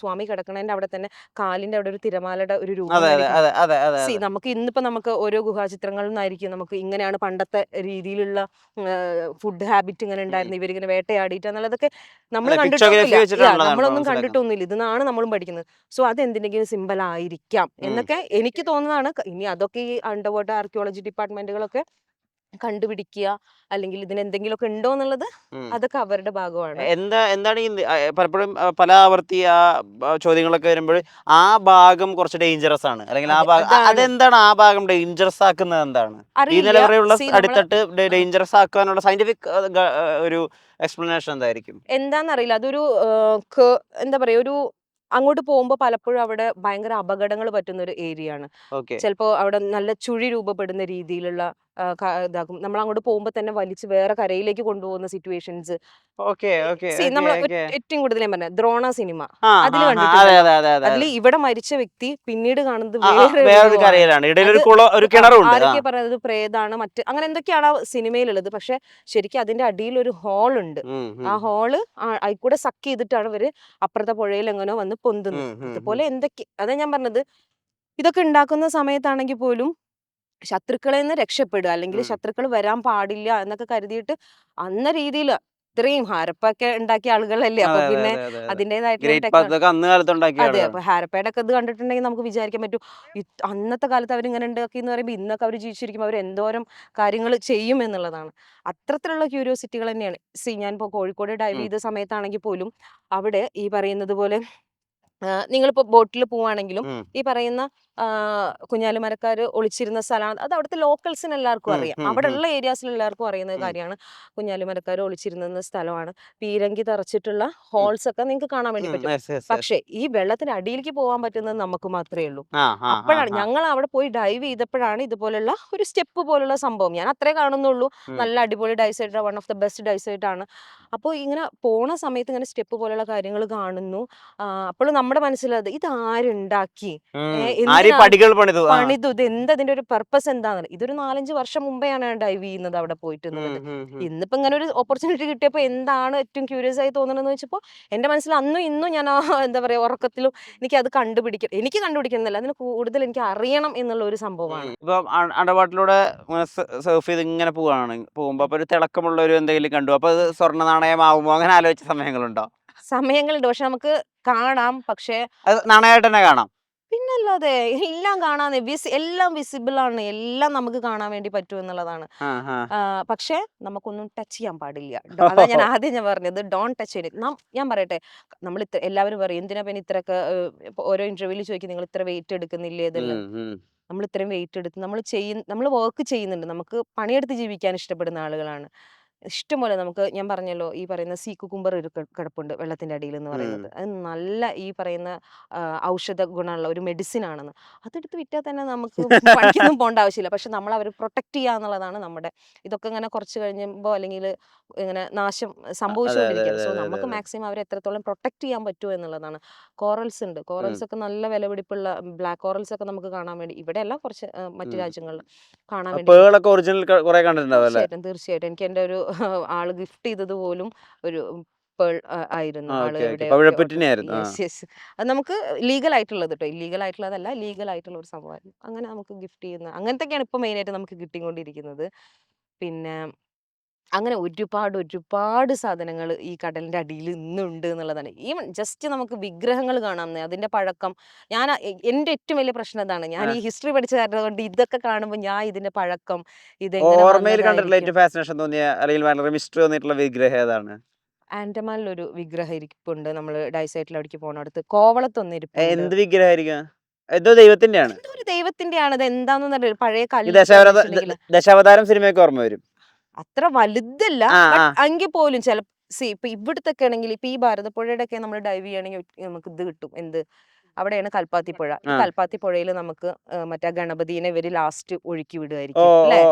സ്വാമി കിടക്കണതിന്റെ അവിടെ തന്നെ കാലിന്റെ അവിടെ ഒരു തിരമാലയുടെ ഒരു രൂപം അതെ അതെ കാണിക്കുന്നു. അതെ അതെ അതെ. നമുക്ക് ഓരോ ഗുഹാചിത്രങ്ങളിൽ നിന്നായിരിക്കും നമുക്ക് ഇങ്ങനെയാണ് പണ്ടത്തെ രീതിയിലുള്ള ഫുഡ് ഹാബിറ്റ് ഇങ്ങനെ ഉണ്ടായിരുന്നു, ഇവരിങ്ങനെ വേട്ടയാടിയിട്ട് എന്നുള്ളതൊക്കെ നമ്മൾ അതെ, പിക്ചോഗ്രഫി കണ്ടിട്ടൊന്നുമില്ല. വെച്ചിട്ടാണല്ലോ നമ്മൾ നമ്മളൊന്നും മനസ്സിലാക്കുന്നത്. കണ്ടിട്ടൊന്നുമില്ല. ഇതെന്നാണ് നമ്മളും പഠിക്കുന്നത്. സോ അത് എന്തിനെങ്കിലും സിമ്പൽ ആയിരിക്കാം എന്നൊക്കെ എനിക്ക് തോന്നുന്നതാണ്. ഇനി അതൊക്കെ ഈ അണ്ടർ വാട്ടർ ആർക്കിയോളജി ഡിപ്പാർട്ട്മെന്റുകളൊക്കെ കണ്ടുപിടിക്കുക, അല്ലെങ്കിൽ ഇതിന് എന്തെങ്കിലുമൊക്കെ ഉണ്ടോ എന്നുള്ളത്, അതൊക്കെ അവരുടെ ഭാഗമാണ്. എന്താണ് ഈ പലപ്പോഴും പല ആവർത്തി ആ ചോദ്യങ്ങളൊക്കെ വരുമ്പോൾ ആ ഭാഗം കുറച്ച് ഡേഞ്ചറസ് ആണ്, അല്ലെങ്കിൽ ആ ഭാഗം അതെന്താണ് ആ ഭാഗം ഡേഞ്ചറസ് ആക്കുന്നത്? എന്താണ് ഈ അറിയില്ല. നിലവറയുള്ള അടിത്തട്ട് ഡേഞ്ചറസ് ആക്കാനുള്ള സയന്റിഫിക് ഒരു എക്സ്പ്ലനേഷൻ എന്തായിരിക്കും? എന്താന്നറിയില്ല. അതൊരു എന്താ പറയാ, ഒരു അങ്ങോട്ട് പോകുമ്പോൾ പലപ്പോഴും അവിടെ ഭയങ്കര അപകടങ്ങൾ പറ്റുന്ന ഒരു ഏരിയ ആണ്. ഓക്കെ ചിലപ്പോ അവിടെ നല്ല ചുഴി രൂപപ്പെടുന്ന രീതിയിലുള്ള ഇതാകും. നമ്മൾ അങ്ങോട്ട് പോകുമ്പോൾ തന്നെ വലിച്ച് വേറെ കരയിലേക്ക് കൊണ്ടുപോകുന്ന സിറ്റുവേഷൻസ്. ഓക്കെ ഓക്കെ നമ്മൾ ഓക്കെ. ഏറ്റവും കൂടുതൽ ഞാൻ പറഞ്ഞ ദ്രോണ സിനിമ, ആ അതിൽ അതെ കണ്ടിട്ടുണ്ടല്ലോ. അതെ അതെ അതെ. അതിൽ ഇവിടെ മരിച്ച വ്യക്തി പിന്നീട് കാണുന്നത് വേറൊരു വേറെ കരയിലാണ്, ഇടയിൽ ഒരു ഒരു അത് കിണറുണ്ട്. ആരൊക്കെ പറയുന്നത് പ്രേതാണ് മറ്റ് അങ്ങനെ എന്തൊക്കെയാണ് ആ സിനിമയിലുള്ളത്. പക്ഷെ ശരിക്കും അതിന്റെ അടിയിൽ ഒരു ഹോൾ ഉണ്ട്. ആ ഹോള് അതിൽക്കൂടെ സക്ക് ചെയ്തിട്ടാണ് ഇവര് അപ്പുറത്തെ പുഴയിൽ എങ്ങനെയോ വന്ന് പൊന്തുന്നത്. ഇതുപോലെ എന്തൊക്കെ, അതാ ഞാൻ പറഞ്ഞത്, ഇതൊക്കെ ഉണ്ടാക്കുന്ന സമയത്താണെങ്കിൽ പോലും ശത്രുക്കളിൽ നിന്ന് രക്ഷപ്പെടുക, അല്ലെങ്കിൽ ശത്രുക്കൾ വരാൻ പാടില്ല എന്നൊക്കെ കരുതിയിട്ട് അന്ന രീതിയിൽ ഇത്രയും ഹാരപ്പൊക്കെ ഉണ്ടാക്കിയ ആളുകളല്ലേ. അപ്പൊ പിന്നെ അതിൻ്റെതായിട്ടുള്ള ഗ്രേറ്റ് പാത്ത് ഒക്കെ അന്ന് കാലത്ത് ഉണ്ടാക്കിയ അതെ. ആളുകളാണ്. അപ്പൊ ഹാരപ്പയുടെ ഒക്കെ ഇത് കണ്ടിട്ടുണ്ടെങ്കിൽ നമുക്ക് വിചാരിക്കാൻ പറ്റും, അന്നത്തെ കാലത്ത് അവരിങ്ങനെ ഉണ്ടാക്കി എന്ന് പറയുമ്പോൾ ഇന്നൊക്കെ അവർ ജീവിച്ചിരിക്കുമ്പോൾ അവർ എന്തോരം കാര്യങ്ങൾ ചെയ്യും എന്നുള്ളതാണ്. അത്തരത്തിലുള്ള ക്യൂരിയോസിറ്റികൾ തന്നെയാണ്. ഞാനിപ്പോൾ കോഴിക്കോട് ഡൈവ് ചെയ്ത സമയത്താണെങ്കിൽ പോലും അവിടെ ഈ പറയുന്നത് പോലെ നിങ്ങളിപ്പോൾ ബോട്ടിൽ പോവാണെങ്കിലും ഈ പറയുന്ന കുഞ്ഞാലിമരക്കാർ ഒളിച്ചിരുന്ന സ്ഥലമാണ്. അത് അവിടുത്തെ ലോക്കൽസിന് എല്ലാവർക്കും അറിയാം. അവിടെ ഉള്ള ഏരിയാസിൽ എല്ലാവർക്കും അറിയുന്ന കാര്യമാണ്. കുഞ്ഞാലിമരക്കാർ ഒളിച്ചിരുന്ന സ്ഥലമാണ്. പീരങ്കി തറച്ചിട്ടുള്ള ഹോൾസ് ഒക്കെ നിങ്ങൾക്ക് കാണാൻ വേണ്ടി പറ്റും. പക്ഷേ ഈ വെള്ളത്തിന് അടിയിലേക്ക് പോകാൻ പറ്റുന്നത് നമുക്ക് മാത്രമേ ഉള്ളൂ. അപ്പോഴാണ് ഞങ്ങൾ അവിടെ പോയി ഡൈവ് ചെയ്തപ്പോഴാണ് ഇതുപോലുള്ള ഒരു സ്റ്റെപ്പ് പോലുള്ള സംഭവം, ഞാൻ അത്രേ കാണുന്നുള്ളൂ. നല്ല അടിപൊളി dive site, one of the best dive site ആണ്. അപ്പോൾ ഇങ്ങനെ പോണ സമയത്ത് ഇങ്ങനെ സ്റ്റെപ്പ് പോലുള്ള കാര്യങ്ങൾ കാണുന്നു. അപ്പോൾ നമ്മുടെ മനസ്സിലത് ഇത് ആരുണ്ടാക്കി, പടികൾ പണിതു. പണിതു ഇത് എന്താ ഇതിന്റെ ഒരു പർപ്പസ് എന്താന്ന്. ഇതൊരു 4-5 വർഷം മുമ്പെയാണ് ഡൈവ് ചെയ്യുന്നത് അവിടെ പോയിട്ട് എന്നുള്ളത്. ഇന്നിപ്പോ ഇങ്ങനെ ഒരു ഓപ്പർച്യൂണിറ്റി കിട്ടിയപ്പോൾ എന്താണ് ഏറ്റവും ക്യൂരിയസ് ആയി തോന്നുന്നതെന്ന് വെച്ചപ്പോൾ എന്റെ മനസ്സിൽ അന്നും ഇന്നും ഞാൻ എന്താ പറയാ ഉറക്കത്തിലും എനിക്ക് അത് കണ്ടുപിടിക്കുന്നില്ല, അതിന് കൂടുതൽ എനിക്ക് അറിയണം എന്നുള്ള ഒരു സംഭവമാണ്. ഇപ്പൊ അണ്ടർവാട്ടറിലൂടെ സർഫ് ചെയ്ത് ഇങ്ങനെ പോകുമ്പോ അപ്പൊ ഒരു തിളക്കമുള്ള ഒരു എന്തെങ്കിലും കണ്ടു, അപ്പൊ അത് സ്വർണ്ണ നാണയമാവുമോ, അങ്ങനെ ആലോചിച്ച സമയങ്ങളുണ്ടോ? സമയങ്ങളുണ്ട്, പക്ഷെ നമുക്ക് കാണാം. പക്ഷെ അത് നാണയമായിട്ട് തന്നെ കാണാം. പിന്നല്ലാതെ എല്ലാം കാണാൻ എല്ലാം വിസിബിൾ ആണ്, എല്ലാം നമുക്ക് കാണാൻ വേണ്ടി പറ്റും എന്നുള്ളതാണ്. പക്ഷെ നമുക്കൊന്നും ടച്ച് ചെയ്യാൻ പാടില്ല. അതാ ഞാൻ ആദ്യം പറഞ്ഞത്, ഡോണ്ട് ടച്ച് ഇറ്റ്. ഞാൻ പറയട്ടെ, നമ്മൾ എല്ലാവരും പറയും എന്തിനാ പിന്നെ ഇത്രയൊക്കെ ഓരോ ഇന്റർവ്യൂവിൽ ചോദിക്കും നിങ്ങൾ ഇത്ര വെയിറ്റ് എടുക്കുന്നില്ലേ ഇതെല്ലാം. നമ്മൾ ഇത്രയും വെയിറ്റ് എടുത്ത് നമ്മൾ വർക്ക് ചെയ്യുന്നുണ്ട്, നമുക്ക് പണിയെടുത്ത് ജീവിക്കാൻ ഇഷ്ടപ്പെടുന്ന ആളുകളാണ്. ഇഷ്ടംപോലെ നമുക്ക്, ഞാൻ പറഞ്ഞല്ലോ ഈ പറയുന്ന സീ കുക്കുംബർ ഒരു കിടപ്പുണ്ട് വെള്ളത്തിന്റെ അടിയിൽ എന്ന് പറയുന്നത്. അത് നല്ല ഈ പറയുന്ന ഔഷധ ഗുണമുള്ള ഒരു മെഡിസിൻ ആണെന്ന്. അതെടുത്ത് വിറ്റാൽ തന്നെ നമുക്ക് പണിക്കൊന്നും പോകേണ്ട ആവശ്യമില്ല. പക്ഷെ നമ്മൾ അവർ പ്രൊട്ടക്ട് ചെയ്യുക എന്നുള്ളതാണ് നമ്മുടെ. ഇതൊക്കെ ഇങ്ങനെ കുറച്ച് കഴിയുമ്പോൾ അല്ലെങ്കിൽ ഇങ്ങനെ നാശം സംഭവിച്ചുകൊണ്ടിരിക്കുകയാണ്. സോ നമുക്ക് മാക്സിമം അവരെ എത്രത്തോളം പ്രൊട്ടക്ട് ചെയ്യാൻ പറ്റുമോ എന്നുള്ളതാണ്. കോറൽസ് ഉണ്ട്, കോറൽസ് ഒക്കെ നല്ല വിലപിടിപ്പുള്ള ബ്ലാക്ക് കോറൽസ് ഒക്കെ നമുക്ക് കാണാൻ വേണ്ടി ഇവിടെ അല്ല, കുറച്ച് മറ്റു രാജ്യങ്ങളിൽ കാണാൻ വേണ്ടി. ഒറിജിനൽ കുറെ കണ്ടിട്ടുണ്ടാവും. തീർച്ചയായിട്ടും എനിക്ക് എൻ്റെ ഒരു ആള് ഗിഫ്റ്റ് ചെയ്തത് പോലും ഒരു പേൾ ആയിരുന്നു. ആള് അത് നമുക്ക് ലീഗൽ ആയിട്ടുള്ളത് കേട്ടോ, ഇല്ലീഗൽ ആയിട്ടുള്ളതല്ല, ലീഗൽ ആയിട്ടുള്ള ഒരു സംഭവമായിരുന്നു. അങ്ങനെ നമുക്ക് ഗിഫ്റ്റ് ചെയ്യുന്ന അങ്ങനത്തെയൊക്കെയാണ് ഇപ്പൊ മെയിൻ ആയിട്ട് നമുക്ക് കിട്ടിക്കൊണ്ടിരിക്കുന്നത്. പിന്നെ അങ്ങനെ ഒരുപാട് സാധനങ്ങൾ ഈ കടലിന്റെ അടിയിൽ ഇന്നുണ്ട് എന്നുള്ളതാണ്. ഈവൻ ജസ്റ്റ് നമുക്ക് വിഗ്രഹങ്ങൾ കാണാം, അതിന്റെ പഴക്കം. എന്റെ ഏറ്റവും വലിയ പ്രശ്നം അതാണ്. ഞാൻ ഈ ഹിസ്റ്ററി പഠിച്ച കാരണം കൊണ്ട് ഇതൊക്കെ കാണുമ്പോൾ ഞാൻ ഇതിന്റെ പഴക്കം ഓർമ്മയിൽ കണ്ടിട്ടുള്ള ഏറ്റവും ഫാസിനേഷൻ തോന്നിയ അല്ലെങ്കിൽ വളരെ മിസ്റ്ററി തോന്നിയിട്ടുള്ള വിഗ്രഹം ഏതാണ്? ആൻഡമാനിൽ ഒരു വിഗ്രഹം ഇരിപ്പുണ്ട്. നമ്മൾ ഡൈസൈറ്റിൽ അവിടേക്ക് പോണടുത്ത് കോവളത്തൊന്നും ഇരിപ്പുണ്ട്. എന്ത് വിഗ്രഹമായിരിക്കും? എന്തോ ദൈവത്തിന്റെയാണ്. എന്തോ ഒരു ദൈവത്തിന്റെയാണ്. അത് എന്താണെന്ന് പഴയ കല്ല്. ദശാവതാരം സിനിമയൊക്കെ ഓർമ്മ വരും. അത്ര വലുതല്ല, എങ്കിൽ പോലും ചില ഇപ്പൊ ഇവിടുത്തെ ആണെങ്കിൽ ഇപ്പൊ ഈ ഭാരതപ്പുഴയുടെ ഒക്കെ നമ്മൾ ഡൈവ് ചെയ്യണമെങ്കിൽ നമുക്ക് ഇത് കിട്ടും. എന്ത് അവിടെയാണ് കൽപ്പാത്തി പുഴ. ഈ കൽപ്പാത്തി പുഴയിൽ നമുക്ക് മറ്റേ ഗണപതിനെ ഇവര് ലാസ്റ്റ് ഒഴുക്കി വിടുമായിരിക്കും അല്ലെ.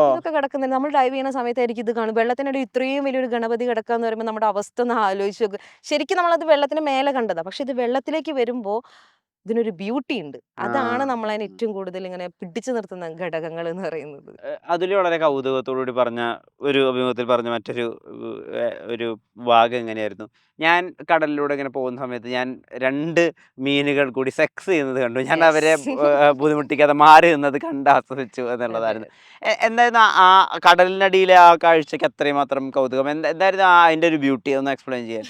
ഇതൊക്കെ കിടക്കുന്നുണ്ട്, നമ്മൾ ഡൈവ് ചെയ്യുന്ന സമയത്തായിരിക്കും ഇത് കാണും. വെള്ളത്തിനിടെ ഇത്രയും വലിയൊരു ഗണപതി കിടക്കാന്ന് പറയുമ്പോൾ നമ്മുടെ അവസ്ഥ ഒന്ന് ആലോചിച്ച് നോക്ക്. ശരിക്കും നമ്മളത് വെള്ളത്തിന് മേലെ കണ്ടതാ, പക്ഷെ ഇത് വെള്ളത്തിലേക്ക് വരുമ്പോ ഇതിനൊരു ബ്യൂട്ടി ഉണ്ട്. അതാണ് നമ്മളതിനെ ഏറ്റവും കൂടുതൽ ഇങ്ങനെ പിടിച്ചു നിർത്തുന്ന ഘടകങ്ങൾ എന്ന് പറയുന്നത്. അതിൽ വളരെ കൗതുകത്തോടുകൂടി പറഞ്ഞ ഒരു അഭിമുഖത്തിൽ പറഞ്ഞ മറ്റൊരു ഒരു ഭാഗം എങ്ങനെയായിരുന്നു, ഞാൻ കടലിലൂടെ ഇങ്ങനെ പോകുന്ന സമയത്ത് ഞാൻ 2 മീനുകൾ കൂടി സെക്സ് ചെയ്യുന്നത് കണ്ടു, ഞാൻ അവരെ ബുദ്ധിമുട്ടിക്കാതെ മാറി നിന്നത് കണ്ട് ആസ്വദിച്ചു എന്നുള്ളതായിരുന്നു. എന്തായിരുന്നു ആ കടലിനടിയിലെ ആ കാഴ്ചക്ക് അത്രയും മാത്രം കൗതുകം? എന്തായിരുന്നു അതിന്റെ ഒരു ബ്യൂട്ടി? ഒന്ന് എക്സ്പ്ലെയിൻ ചെയ്യാൻ.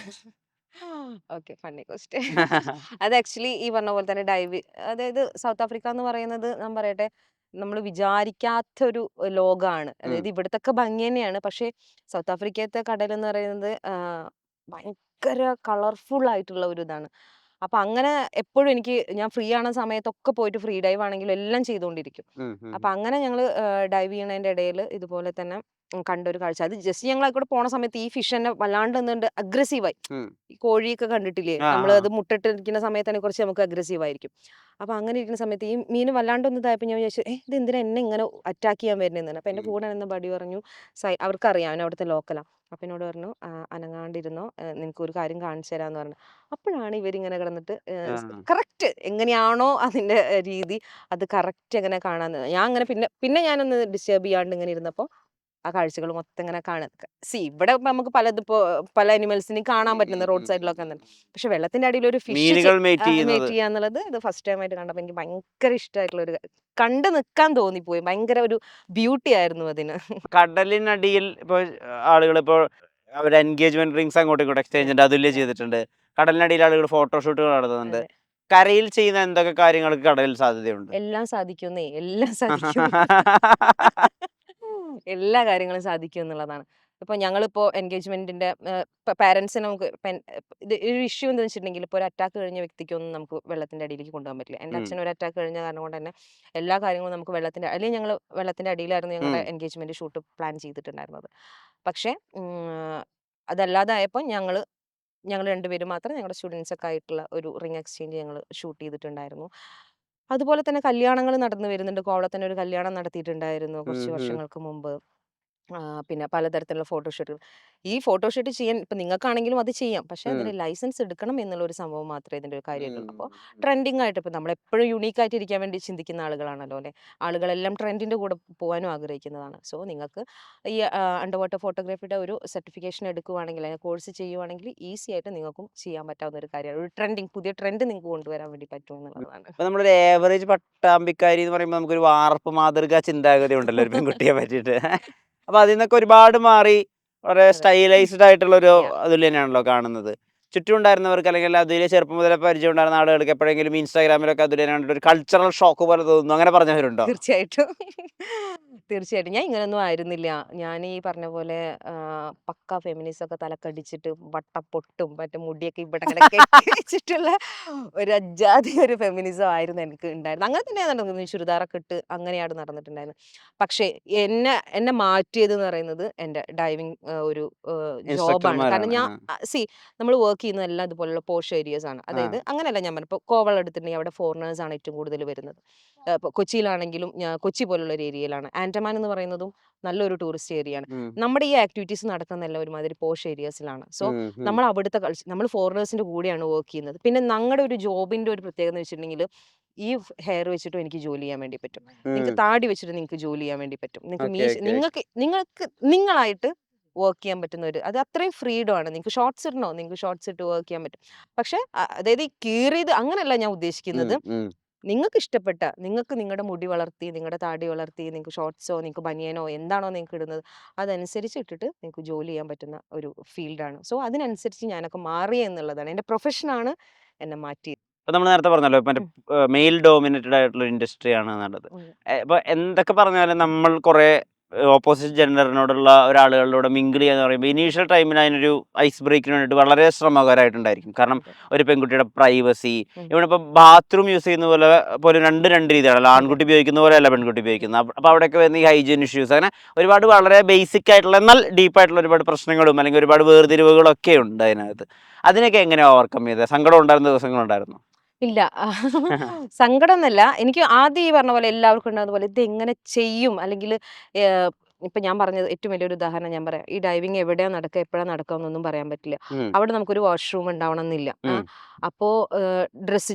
Okay, funny question. അത് ആക്ച്വലി ഈ പറഞ്ഞ പോലെ തന്നെ അതായത് സൗത്ത് ആഫ്രിക്ക എന്ന് പറയുന്നത്, ഞാൻ പറയട്ടെ, നമ്മൾ വിചാരിക്കാത്തൊരു ലോകമാണ്. അതായത് ഇവിടത്തൊക്കെ ഭംഗി തന്നെയാണ്, പക്ഷെ സൗത്ത് ആഫ്രിക്കത്തെ കടൽ എന്ന് പറയുന്നത് ഭയങ്കര കളർഫുൾ ആയിട്ടുള്ള ഒരു ഇതാണ്. അപ്പൊ അങ്ങനെ എപ്പോഴും ഞാൻ ഫ്രീ ആണ സമയത്തൊക്കെ പോയിട്ട് ഫ്രീ ഡൈവ് ആണെങ്കിലും എല്ലാം ചെയ്തുകൊണ്ടിരിക്കും. അപ്പൊ അങ്ങനെ ഞങ്ങള് ഡൈവ് ചെയ്യണതിന്റെ ഇടയിൽ ഇതുപോലെ തന്നെ കണ്ടൊരു കാഴ്ച. അത് ജസ്റ്റ് ഞങ്ങൾ കൂടെ പോണ സമയത്ത് ഈ ഫിഷ് തന്നെ വല്ലാണ്ട് എന്തുണ്ട് അഗ്രസീവായി. ഈ കോഴിയൊക്കെ കണ്ടിട്ടില്ലേ, നമ്മൾ അത് മുട്ടിട്ടിരിക്കുന്ന സമയത്താണ് കുറച്ച് നമുക്ക് അഗ്രസീവ് ആയിരിക്കും. അപ്പൊ അങ്ങനെ ഇരിക്കുന്ന സമയത്ത് ഈ മീൻ വല്ലാണ്ടൊന്നും ഇതായപ്പോൾ ഞാൻ വിചാരിച്ചു, ഇത് എന്തിനാ എന്നെ ഇങ്ങനെ അറ്റാക്ക് ചെയ്യാൻ വരുന്നതെന്ന്. അപ്പൊ എന്റെ കൂടെ എന്ന ബഡി പറഞ്ഞു, അവർക്കറിയാം അവൻ അവിടുത്തെ ലോക്കലാണ്. അപ്പൊ എന്നോട് പറഞ്ഞു, അനങ്ങാണ്ടിരുന്നോ, നിനക്ക് ഒരു കാര്യം കാണിച്ചു തരാന്ന് പറഞ്ഞു. അപ്പോഴാണ് ഇവരിങ്ങനെ കിടന്നിട്ട് കറക്റ്റ് എങ്ങനെയാണോ അതിന്റെ രീതി, അത് കറക്റ്റ് എങ്ങനെ കാണാന്ന്. ഞാൻ അങ്ങനെ പിന്നെ ഞാനൊന്ന് ഡിസ്റ്റർബ് ചെയ്യാണ്ട് ഇങ്ങനെ ഇരുന്നപ്പോ ആ കാഴ്ചകൾ മൊത്തം ഇങ്ങനെ കാണാൻ. ഇവിടെ നമുക്ക് പല അനിമൽസിനെയും കാണാൻ പറ്റുന്നത് റോഡ് സൈഡിലൊക്കെ. പക്ഷെ വെള്ളത്തിന്റെ അടിയിൽ ഒരു ഫിഷ് മേറ്റ് ചെയ്യാന്നുള്ളത് ഇത് ഫസ്റ്റ് ടൈം ആയിട്ട് കണ്ടപ്പോൾ എനിക്ക് ഭയങ്കര ഇഷ്ടമായിട്ടുള്ള ഒരു, കണ്ടു നിൽക്കാൻ തോന്നിപ്പോയി. ഭയങ്കര ഒരു ബ്യൂട്ടി ആയിരുന്നു അതിന്. കടലിനടിയിൽ ഇപ്പൊ ആളുകൾ ഇപ്പോൾ അവരുടെ എൻഗേജ്മെന്റ് റിങ്സ് അങ്ങോട്ടും ഇങ്ങോട്ടും എക്സ്ചേഞ്ച് ഉണ്ട്, അതുല്യ ചെയ്തിട്ടുണ്ട്. കടലിനടിയിൽ ആളുകൾ ഫോട്ടോഷൂട്ടുകൾ നടത്തുന്നുണ്ട്. കരയിൽ ചെയ്യുന്ന എന്തൊക്കെ കാര്യങ്ങൾക്ക് കടലിൽ സാധ്യതയുണ്ട്? എല്ലാം സാധിക്കുന്നേ, എല്ലാം സാധിക്കും. എല്ലാ കാര്യങ്ങളും സാധിക്കും എന്നുള്ളതാണ്. ഇപ്പൊ ഞങ്ങളിപ്പോ എൻഗേജ്മെന്റിന്റെ പാരന്റ്സിനെ നമുക്ക് ഒരു ഇഷ്യൂ എന്താ വെച്ചിട്ടുണ്ടെങ്കിൽ, ഇപ്പോൾ ഒരു അറ്റാക്ക് കഴിഞ്ഞ വ്യക്തിക്കൊന്നും നമുക്ക് വെള്ളത്തിന്റെ അടിയിലേക്ക് കൊണ്ടുപോകാൻ പറ്റില്ല. എന്റെ അച്ഛൻ ഒരു അറ്റാക്ക് കഴിഞ്ഞ കാരണം കൊണ്ട് തന്നെ എല്ലാ കാര്യങ്ങളും നമുക്ക് അല്ലെങ്കിൽ ഞങ്ങൾ വെള്ളത്തിന്റെ അടിയിലായിരുന്നു ഞങ്ങളുടെ എൻഗേജ്മെന്റ് ഷൂട്ട് പ്ലാൻ ചെയ്തിട്ടുണ്ടായിരുന്നത്. പക്ഷെ അതല്ലാതെ ആയപ്പോൾ ഞങ്ങൾ രണ്ടുപേരും മാത്രം ഞങ്ങളുടെ സ്റ്റുഡൻസ് ഒക്കെ ആയിട്ടുള്ള ഒരു റിംഗ് എക്സ്ചേഞ്ച് ഞങ്ങൾ ഷൂട്ട് ചെയ്തിട്ടുണ്ടായിരുന്നു. അതുപോലെ തന്നെ കല്യാണങ്ങൾ നടന്നു വരുന്നുണ്ട്. കോവളത്ത് തന്നെ ഒരു കല്യാണം നടത്തിയിട്ടുണ്ടായിരുന്നു കുറച്ച് വർഷങ്ങൾക്ക് മുമ്പ്. പിന്നെ പലതരത്തിലുള്ള ഫോട്ടോഷൂട്ടുകൾ. ഈ ഫോട്ടോഷൂട്ട് ചെയ്യാൻ ഇപ്പം നിങ്ങൾക്കാണെങ്കിലും അത് ചെയ്യാം. പക്ഷേ ഉം. അതിന് ലൈസൻസ് എടുക്കണം എന്നുള്ളൊരു സംഭവം മാത്രമേ ഇതിൻ്റെ ഒരു കാര്യമായിട്ടുള്ളൂ. അപ്പോൾ ഉം. ട്രെൻഡിങ് ആയിട്ട് ഇപ്പം നമ്മളെപ്പോഴും യുണീക്കായിട്ട് ഇരിക്കാൻ വേണ്ടി ചിന്തിക്കുന്ന ആളുകളാണല്ലോ അല്ലേ? ആളുകളെല്ലാം ട്രെൻഡിൻ്റെ കൂടെ പോകാനും ആഗ്രഹിക്കുന്നതാണ്. സോ നിങ്ങൾക്ക് ഈ അണ്ടർ വാട്ടർ ഫോട്ടോഗ്രാഫിയുടെ ഒരു സർട്ടിഫിക്കേഷൻ എടുക്കുവാണെങ്കിൽ, അല്ലെങ്കിൽ കോഴ്സ് ചെയ്യുവാണെങ്കിൽ ഈസി ആയിട്ട് നിങ്ങൾക്കും ചെയ്യാൻ പറ്റാവുന്ന ഒരു കാര്യമാണ്. ഒരു ട്രെൻഡിങ് പുതിയ ട്രെൻഡ് നിങ്ങൾക്ക് കൊണ്ടുവരാൻ വേണ്ടി പറ്റും എന്നുള്ളതാണ്. അപ്പൊ നമ്മളൊരു ഏവറേജ് പട്ടാമ്പിക്കാരി എന്ന് പറയുമ്പോൾ നമുക്കൊരു വാർപ്പ് മാതൃക ചിന്താഗതി ഉണ്ടല്ലോ ഒരു പെൺകുട്ടിയെ പറ്റിയിട്ട്. അപ്പൊ അതിൽ നിന്നൊക്കെ ഒരുപാട് മാറി വളരെ അതെ. സ്റ്റൈലൈസ്ഡ് ആയിട്ടുള്ള ഒരു Yeah. അതിൽ തന്നെയാണല്ലോ കാണുന്നത്. ചുറ്റും ഉണ്ടായിരുന്നവർക്ക് അല്ലെങ്കിൽ അതിൽ ചെറുപ്പം മുതലേ പരിചയം ഉണ്ടായിരുന്ന ആളുകൾക്ക് എപ്പോഴെങ്കിലും ഇൻസ്റ്റാഗ്രാമിലൊക്കെ അതിൽ കണ്ടിട്ട് ഒരു കൾച്ചറൽ ഷോക്ക് പോലെ തോന്നുന്നു, അങ്ങനെ പറഞ്ഞവരുണ്ടോ? തീർച്ചയായിട്ടും. തീർച്ചയായിട്ടും. ഞാൻ ഇങ്ങനൊന്നും ആയിരുന്നില്ല. ഞാൻ ഈ പറഞ്ഞ പോലെ പക്കാ ഫെമിനിസം ഒക്കെ തലക്കടിച്ചിട്ട് വട്ടപ്പൊട്ടും മറ്റേ മുടിയൊക്കെ ഇവിടെ ഇങ്ങനെ കെട്ടി വെച്ചിട്ടുള്ള ഒരു അജ്ജാതി ഒരു ഫെമിനിസം ആയിരുന്നു എനിക്ക് ഉണ്ടായിരുന്നത്. അങ്ങനെ തന്നെയാണ് നടക്കുന്നത്. ചുരിദാറൊക്കെ ഇട്ട് അങ്ങനെയാണ് നടന്നിട്ടുണ്ടായിരുന്നത്. പക്ഷേ എന്നെ എന്നെ മാറ്റിയതെന്ന് പറയുന്നത് എൻ്റെ ഡൈവിംഗ് ഒരു ജോബാണ്. കാരണം ഇൻസ്ട്രക്ടർമാരാണ്. ഞാൻ നമ്മൾ വർക്ക് ചെയ്യുന്നതെല്ലാം ഇതുപോലുള്ള പോഷ് ഏരിയാസ് ആണ്. ആ. അതായത് അങ്ങനെയല്ല ഞാൻ പറഞ്ഞത്. ഇപ്പോൾ കോവളം എടുത്തിട്ടുണ്ടെങ്കിൽ അവിടെ ഫോറിനേഴ്സ് ആണ് ഏറ്റവും കൂടുതൽ വരുന്നത്. ഇപ്പോൾ കൊച്ചിയിലാണെങ്കിലും കൊച്ചി പോലുള്ള ഒരു ഏരിയയിലാണ്. ആൻഡമാൻ എന്ന് പറയുന്നതും നല്ലൊരു ടൂറിസ്റ്റ് ഏരിയയാണ്. ഉം. നമ്മുടെ ഈ ആക്ടിവിറ്റീസ് നടക്കുന്നതെല്ലാം ഒരുമാതിരി പോഷ് ഏരിയാസിലാണ്. സോ ഉം. ഉം. നമ്മൾ അവിടുത്തെ നമ്മൾ ഫോറിനേഴ്സിന്റെ കൂടെയാണ് വർക്ക് ചെയ്യുന്നത്. പിന്നെ ഞങ്ങളുടെ ഒരു ജോബിന്റെ ഒരു പ്രത്യേകത എന്ന് വെച്ചിട്ടുണ്ടെങ്കിൽ ഈ ഹെയർ വെച്ചിട്ടും എനിക്ക് ജോലി ചെയ്യാൻ വേണ്ടി പറ്റും. നിങ്ങൾക്ക് ഉം. താടി വെച്ചിട്ട് നിങ്ങൾക്ക് ജോലി ചെയ്യാൻ വേണ്ടി പറ്റും. നിങ്ങൾക്ക് ഓക്കെ, ഓക്കെ, ഓക്കെ. നിങ്ങൾക്ക് നിങ്ങളായിട്ട് വർക്ക് ചെയ്യാൻ പറ്റുന്ന ഒരു അത് അത്രയും ഫ്രീഡം ആണ്. നിങ്ങൾക്ക് ഷോർട്ട്സ് ഇടണോ നിങ്ങൾക്ക് ഷോർട്ട്സ് ഇട്ട് വർക്ക് ചെയ്യാൻ പറ്റും. പക്ഷേ അതായത് ഈ കീറിയത് അങ്ങനെയല്ല ഞാൻ ഉം. ഉദ്ദേശിക്കുന്നത്. ഉം. നിങ്ങൾക്ക് ഇഷ്ടപ്പെട്ട നിങ്ങൾക്ക് നിങ്ങളുടെ മുടി വളർത്തി നിങ്ങളുടെ താടി വളർത്തി നിങ്ങൾക്ക് ഷോർട്ട്സോ നിങ്ങൾക്ക് ബനിയനോ എന്താണോ നിങ്ങൾക്ക് ഇടുന്നത് അതനുസരിച്ച് ഇട്ടിട്ട് നിങ്ങൾക്ക് ജോലി ചെയ്യാൻ പറ്റുന്ന ഒരു ഫീൽഡാണ്. സോ അതിനനുസരിച്ച് ഞാനൊക്കെ മാറി എന്നുള്ളതാണ്. എൻ്റെ പ്രൊഫഷനാണ് എന്നെ മാറ്റിയത്. ഇപ്പൊ നമ്മൾ നേരത്തെ പറഞ്ഞല്ലോ മറ്റേ ഉം. മെയിൽ ഡോമിനേറ്റഡ് ആയിട്ടുള്ള ഇൻഡസ്ട്രി ആണ് എന്നുള്ളത്. ഉം. ഇപ്പൊ എന്തൊക്കെ പറഞ്ഞാലും നമ്മൾ കുറെ ഓപ്പോസിറ്റ് ജെൻഡറിനോടുള്ള ഒരാളുകളിലൂടെ മിങ്കിൾ ചെയ്യാന്ന് പറയുമ്പോൾ ഇനീഷ്യൽ ടൈമിൽ അതിനൊരു ഐസ് ബ്രേക്കിന് വേണ്ടിയിട്ട് വളരെ ശ്രമകരമായിട്ടുണ്ടായിരിക്കും. കാരണം അതെ. ഒരു പെൺകുട്ടിയുടെ പ്രൈവസി, ഉം. ഇവിടെ ഇപ്പോൾ ബാത്റൂം യൂസ് ചെയ്യുന്ന പോലെ പോലും രണ്ട് രീതിയാണല്ലോ. അതെ. ആൺകുട്ടി ഉപയോഗിക്കുന്ന പോലെ അല്ല പെൺകുട്ടി ഉപയോഗിക്കുന്നത്. അപ്പോൾ അവിടെയൊക്കെ വരുന്ന ഈ ഹൈജീൻ ഇഷ്യൂസ് അങ്ങനെ ഒരുപാട് വളരെ ബേസിക് ആയിട്ടുള്ള എന്നാൽ ഡീപ്പായിട്ടുള്ള ഒരുപാട് പ്രശ്നങ്ങളും അല്ലെങ്കിൽ ഒരുപാട് വേർതിരിവുകളൊക്കെ ഉണ്ട് അതിനകത്ത്. അതിനൊക്കെ എങ്ങനെ ഓവർകം ചെയ്തത്? സങ്കടം ഉണ്ടായിരുന്ന ദിവസങ്ങളുണ്ടായിരുന്നു? ഇല്ല. സങ്കടം എന്നല്ല. എനിക്ക് ആദ്യം ഈ പറഞ്ഞ പോലെ എല്ലാവർക്കും ഉണ്ടാകുന്ന പോലെ ഇതെങ്ങനെ ചെയ്യും? അല്ലെങ്കിൽ ഇപ്പൊ ഞാൻ പറഞ്ഞത് ഏറ്റവും വലിയൊരു ഉദാഹരണം ഞാൻ പറയാം. ഈ ഡൈവിംഗ് എവിടെയാ നടക്കുക, എപ്പോഴാ നടക്കുക എന്നൊന്നും പറയാൻ പറ്റില്ല. ഉം. അവിടെ നമുക്കൊരു വാഷ്റൂം ഉണ്ടാവണം എന്നില്ല. ഉം. അപ്പോ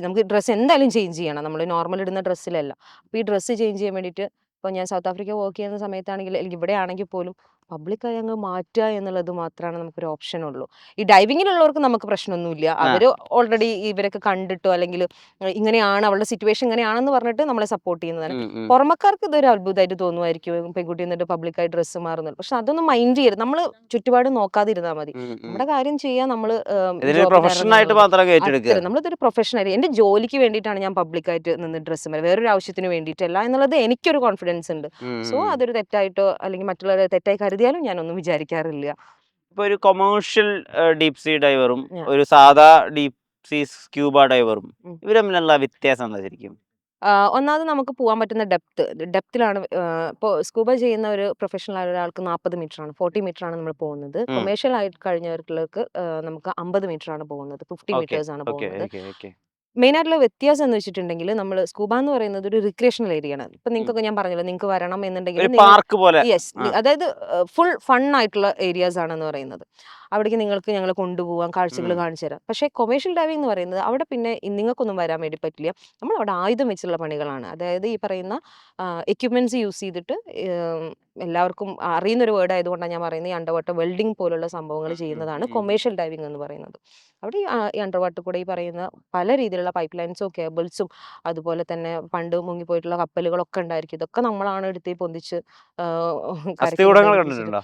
നമുക്ക് ഡ്രസ്സ് എന്തായാലും ചേഞ്ച് ചെയ്യണം. നമ്മൾ നോർമൽ ഇടുന്ന ഡ്രസ്സിലല്ല. അപ്പോൾ ഈ ഡ്രസ്സ് ചേഞ്ച് ചെയ്യാൻ വേണ്ടിയിട്ട് ഇപ്പോൾ ഞാൻ സൗത്ത് ആഫ്രിക്ക വർക്ക് ചെയ്യുന്ന സമയത്താണെങ്കിൽ അല്ലെങ്കിൽ ഇവിടെ ആണെങ്കിൽ പോലും പബ്ലിക്കായി അങ്ങ് മാറ്റുക എന്നുള്ളത് മാത്രമാണ് നമുക്കൊരു ഓപ്ഷൻ ഉള്ളൂ. ഈ ഡൈവിങ്ങിലുള്ളവർക്ക് നമുക്ക് പ്രശ്നമൊന്നുമില്ല. ആ. അവർ ഓൾറെഡി ഇവരൊക്കെ കണ്ടിട്ടോ അല്ലെങ്കിൽ ഇങ്ങനെയാണ് അവളുടെ സിറ്റുവേഷൻ ഇങ്ങനെയാണെന്ന് പറഞ്ഞിട്ട് നമ്മളെ സപ്പോർട്ട് ചെയ്യുന്നതാണ്. ഉം. ഉം. പുറമക്കാർക്ക് ഇതൊരു അത്ഭുതമായിട്ട് തോന്നുമായിരിക്കും പെൺകുട്ടി എന്നിട്ട് പബ്ലിക്കായി ഡ്രസ്സ് മാറുന്നത്. പക്ഷെ അതൊന്നും മൈൻഡ് ചെയ്യരുത്. നമ്മൾ ചുറ്റുപാട് നോക്കാതിരുന്നാൽ മതി. ഉം. ഉം. നമ്മുടെ കാര്യം ചെയ്യാൻ നമ്മൾ ഇതിനൊരു ജോബിന് പ്രൊഫഷനായിട്ട് ഇറങ്ങുന്നത് മാത്രം ഏറ്റെടുക്കുക. അത്ര നമ്മളിതൊരു പ്രൊഫഷണൽ എൻ്റെ ജോലിക്ക് വേണ്ടിയിട്ടാണ് ഞാൻ പബ്ലിക്കായിട്ട് നിന്ന് ഡ്രസ്സ് മാറുക. വേറൊരു ആവശ്യത്തിന് വേണ്ടിയിട്ടല്ല എന്നുള്ളത് എനിക്കൊരു കോൺഫിഡൻസ് ഉണ്ട്. സോ ഉം. അതൊരു തെറ്റായിട്ടോ അല്ലെങ്കിൽ മറ്റുള്ളവരെ തെറ്റായി കരുതിയാലും ഞാനൊന്നും വിചാരിക്കാറില്ല. ഇപ്പൊ ഒരു കൊമേഴ്ഷ്യൽ ഡീപ് സീ ഡൈവറും Yeah. ഒരു സാധാ ഡീപ് സീ സ്ക്യൂബ ഡൈവറും ഉം. ഇവർ തമ്മിലുള്ള വ്യത്യാസം എന്താ ശരിക്കും? ഒന്നാമത് നമുക്ക് പോകാൻ പറ്റുന്ന ഡെപ്തിലാണ്. ഇപ്പോൾ സ്കൂബ ചെയ്യുന്ന ഒരു പ്രൊഫഷണൽ ആയ ഒരാൾക്ക് 40 മീറ്ററാണ് 40 മീറ്ററാണ് നമ്മൾ പോകുന്നത്. ഉം. കൊമേഴ്ഷ്യൽ ആയിട്ട് കഴിഞ്ഞവർക്ക് നമുക്ക് 50 മീറ്ററാണ് പോകുന്നത്. 50 ഓക്കെ, മീറ്റേഴ്സാണ് ഓക്കെ, പോകുന്നത്. Okay, okay. മെയിനായിട്ടുള്ള വ്യത്യാസം എന്ന് വെച്ചിട്ടുണ്ടെങ്കിൽ നമ്മൾ സ്കൂബ എന്ന് പറയുന്നത് ഒരു റിക്രിയേഷണൽ ഏരിയ ആണ്. ഇപ്പം ഉം. നിങ്ങൾക്കൊക്കെ ഞാൻ പറഞ്ഞല്ലോ നിങ്ങൾക്ക് വരണം എന്നുണ്ടെങ്കിൽ ഒരു പാർക്ക് പോലെ. യെസ്, ആ. അതായത് ഫുൾ ഫൺ ആയിട്ടുള്ള ഏരിയാസ് ആണെന്ന് പറയുന്നത്. അവിടേക്ക് നിങ്ങൾക്ക് ഞങ്ങൾ കൊണ്ടുപോകാം, കാഴ്ചകൾ ഉം. കാണിച്ചു തരാം. പക്ഷേ കൊമേഴ്ഷ്യൽ ഡൈവിംഗ് എന്ന് പറയുന്നത് അവിടെ പിന്നെ നിങ്ങൾക്കൊന്നും വരാൻ വേണ്ടി പറ്റില്ല. നമ്മൾ അവിടെ ആയുധം വെച്ചുള്ള പണികളാണ്. അതായത് ഈ പറയുന്ന എക്യുപ്മെന്റ്സ് യൂസ് ചെയ്തിട്ട് എല്ലാവർക്കും അറിയുന്ന ഒരു വേർഡ് ആയതുകൊണ്ടാണ് ഞാൻ പറയുന്നത് ഈ അണ്ടർ വാട്ടർ വെൽഡിംഗ് പോലുള്ള സംഭവങ്ങൾ ചെയ്യുന്നതാണ് ഉം. കൊമേഴ്ഷ്യൽ ഡൈവിംഗ് എന്ന് പറയുന്നത്. അവിടെ ഈ അണ്ടർ വാട്ടർ കൂടെ ഈ പറയുന്ന പല രീതിയിലുള്ള പൈപ്പ് ലൈൻസും കേബിൾസും അതുപോലെ തന്നെ പണ്ട് മുങ്ങിപ്പോയിട്ടുള്ള കപ്പലുകളൊക്കെ ഉണ്ടായിരിക്കും. ഇതൊക്കെ നമ്മളാണ് എടുത്ത് പൊന്തിച്ച് കരയ്ക്ക് അസ്ഥികൂടങ്ങൾ കൊണ്ടെത്തിച്ചിട്ട് കണ്ടിട്ടുണ്ടോ?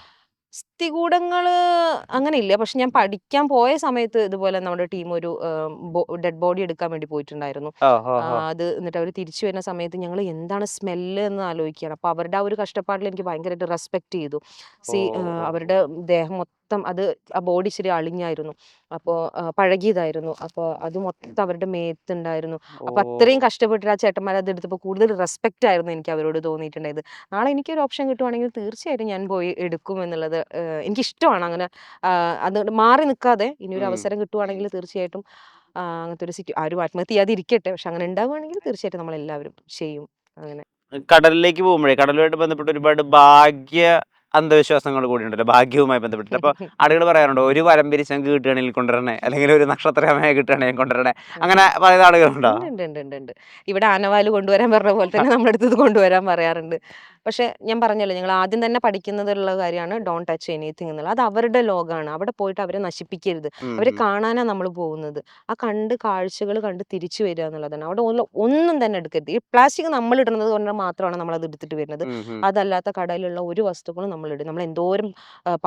സ്ഥികൂടങ്ങള് അങ്ങനെയില്ല. പക്ഷെ ഞാൻ പഠിക്കാൻ പോയ സമയത്ത് ഇതുപോലെ നമ്മുടെ ടീം ഒരു ഡെഡ് ബോഡി എടുക്കാൻ വേണ്ടി പോയിട്ടുണ്ടായിരുന്നു. ഓ, ഓ, ഓ. അത് എന്നിട്ട് അവർ തിരിച്ചു വരുന്ന സമയത്ത് ഞങ്ങൾ എന്താണ് സ്മെല്ല് എന്ന് ആലോചിക്കുകയാണ്. അപ്പോൾ അവരുടെ ആ ഒരു കഷ്ടപ്പാടിൽ എനിക്ക് ഭയങ്കരമായിട്ട് റെസ്പെക്ട് ചെയ്തു. ഓ, ഓ, അവരുടെ ദേഹം മൊത്തം ആ ബോഡി ഇച്ചിരി അളിഞ്ഞായിരുന്നു. അപ്പോൾ പഴകിയതായിരുന്നു. അപ്പോൾ അത് മൊത്തം അവരുടെ മേത്തുണ്ടായിരുന്നു. അപ്പോൾ അത്രയും കഷ്ടപ്പെട്ടിട്ട് ആ ചേട്ടന്മാർ അത് എടുത്തപ്പോൾ കൂടുതൽ റെസ്പെക്റ്റ് ആയിരുന്നു എനിക്ക് അവരോട് തോന്നിയിട്ടുണ്ടായത്. നാളെ എനിക്കൊരു ഓപ്ഷൻ കിട്ടുവാണെങ്കിൽ തീർച്ചയായിട്ടും ഞാൻ പോയി എടുക്കും എന്നുള്ളത് എനിക്കിഷ്ടമാണ്. അങ്ങനെ അതുകൊണ്ട് മാറി നിൽക്കാതെ ഇനിയൊരു ഉം. അവസരം കിട്ടുവാണെങ്കിൽ തീർച്ചയായിട്ടും അങ്ങനത്തെ ഒരു ആരും ആത്മഹത്യ ചെയ്യാതിരിക്കട്ടെ. പക്ഷെ അങ്ങനെ ഉണ്ടാവുകയാണെങ്കിൽ തീർച്ചയായിട്ടും നമ്മളെല്ലാവരും ചെയ്യും. അങ്ങനെ കടലിലേക്ക് പോകുമ്പോഴേ കടലുമായിട്ട് ബന്ധപ്പെട്ട് ഒരുപാട് ഭാഗ്യ അന്ധവിശ്വാസങ്ങൾ കൂടി ഉണ്ടല്ലോ ഭാഗ്യവുമായി ബന്ധപ്പെട്ടിട്ട്. അപ്പോൾ ആളുകൾ പറയാറുണ്ട് ഒരു വരമ്പിരി ശംഖ് കിട്ടുകയാണെങ്കിൽ കൊണ്ടുവരണേ, അല്ലെങ്കിൽ ഒരു നക്ഷത്രമേ കിട്ടുകയാണെങ്കിൽ കൊണ്ടുവരണേ, അങ്ങനെ പറയുന്ന ആളുകളുണ്ടോ? ഉണ്ട്. ഇവിടെ ആനവാല് കൊണ്ടുവരാൻ പറഞ്ഞ പോലെ തന്നെ നമ്മുടെ അടുത്ത് ഇത് കൊണ്ടുവരാൻ പറയാറുണ്ട്. പക്ഷെ ഞാൻ പറഞ്ഞല്ലോ, ഞങ്ങൾ ആദ്യം തന്നെ പഠിക്കുന്നതുള്ള കാര്യമാണ് ഡോണ്ട് ടച്ച് എനിത്തിങ് എന്നുള്ളത്. അത് അവരുടെ ലോകമാണ്. അവിടെ പോയിട്ട് അവരെ നശിപ്പിക്കരുത്. അവരെ കാണാനാണ് നമ്മൾ പോകുന്നത്. ആ കാഴ്ചകൾ കണ്ട് തിരിച്ചു വരിക എന്നുള്ളതാണ്. അവിടെ ഒന്നും തന്നെ എടുക്കരുത്. ഈ പ്ലാസ്റ്റിക് നമ്മൾ ഇടുന്നത് കൊണ്ട് മാത്രമാണ് നമ്മൾ അത് എടുത്തിട്ട് വരുന്നത്. അതല്ലാത്ത കടയിലുള്ള ഒരു വസ്തുക്കളും നമ്മൾ ഇടും. നമ്മൾ എന്തോരം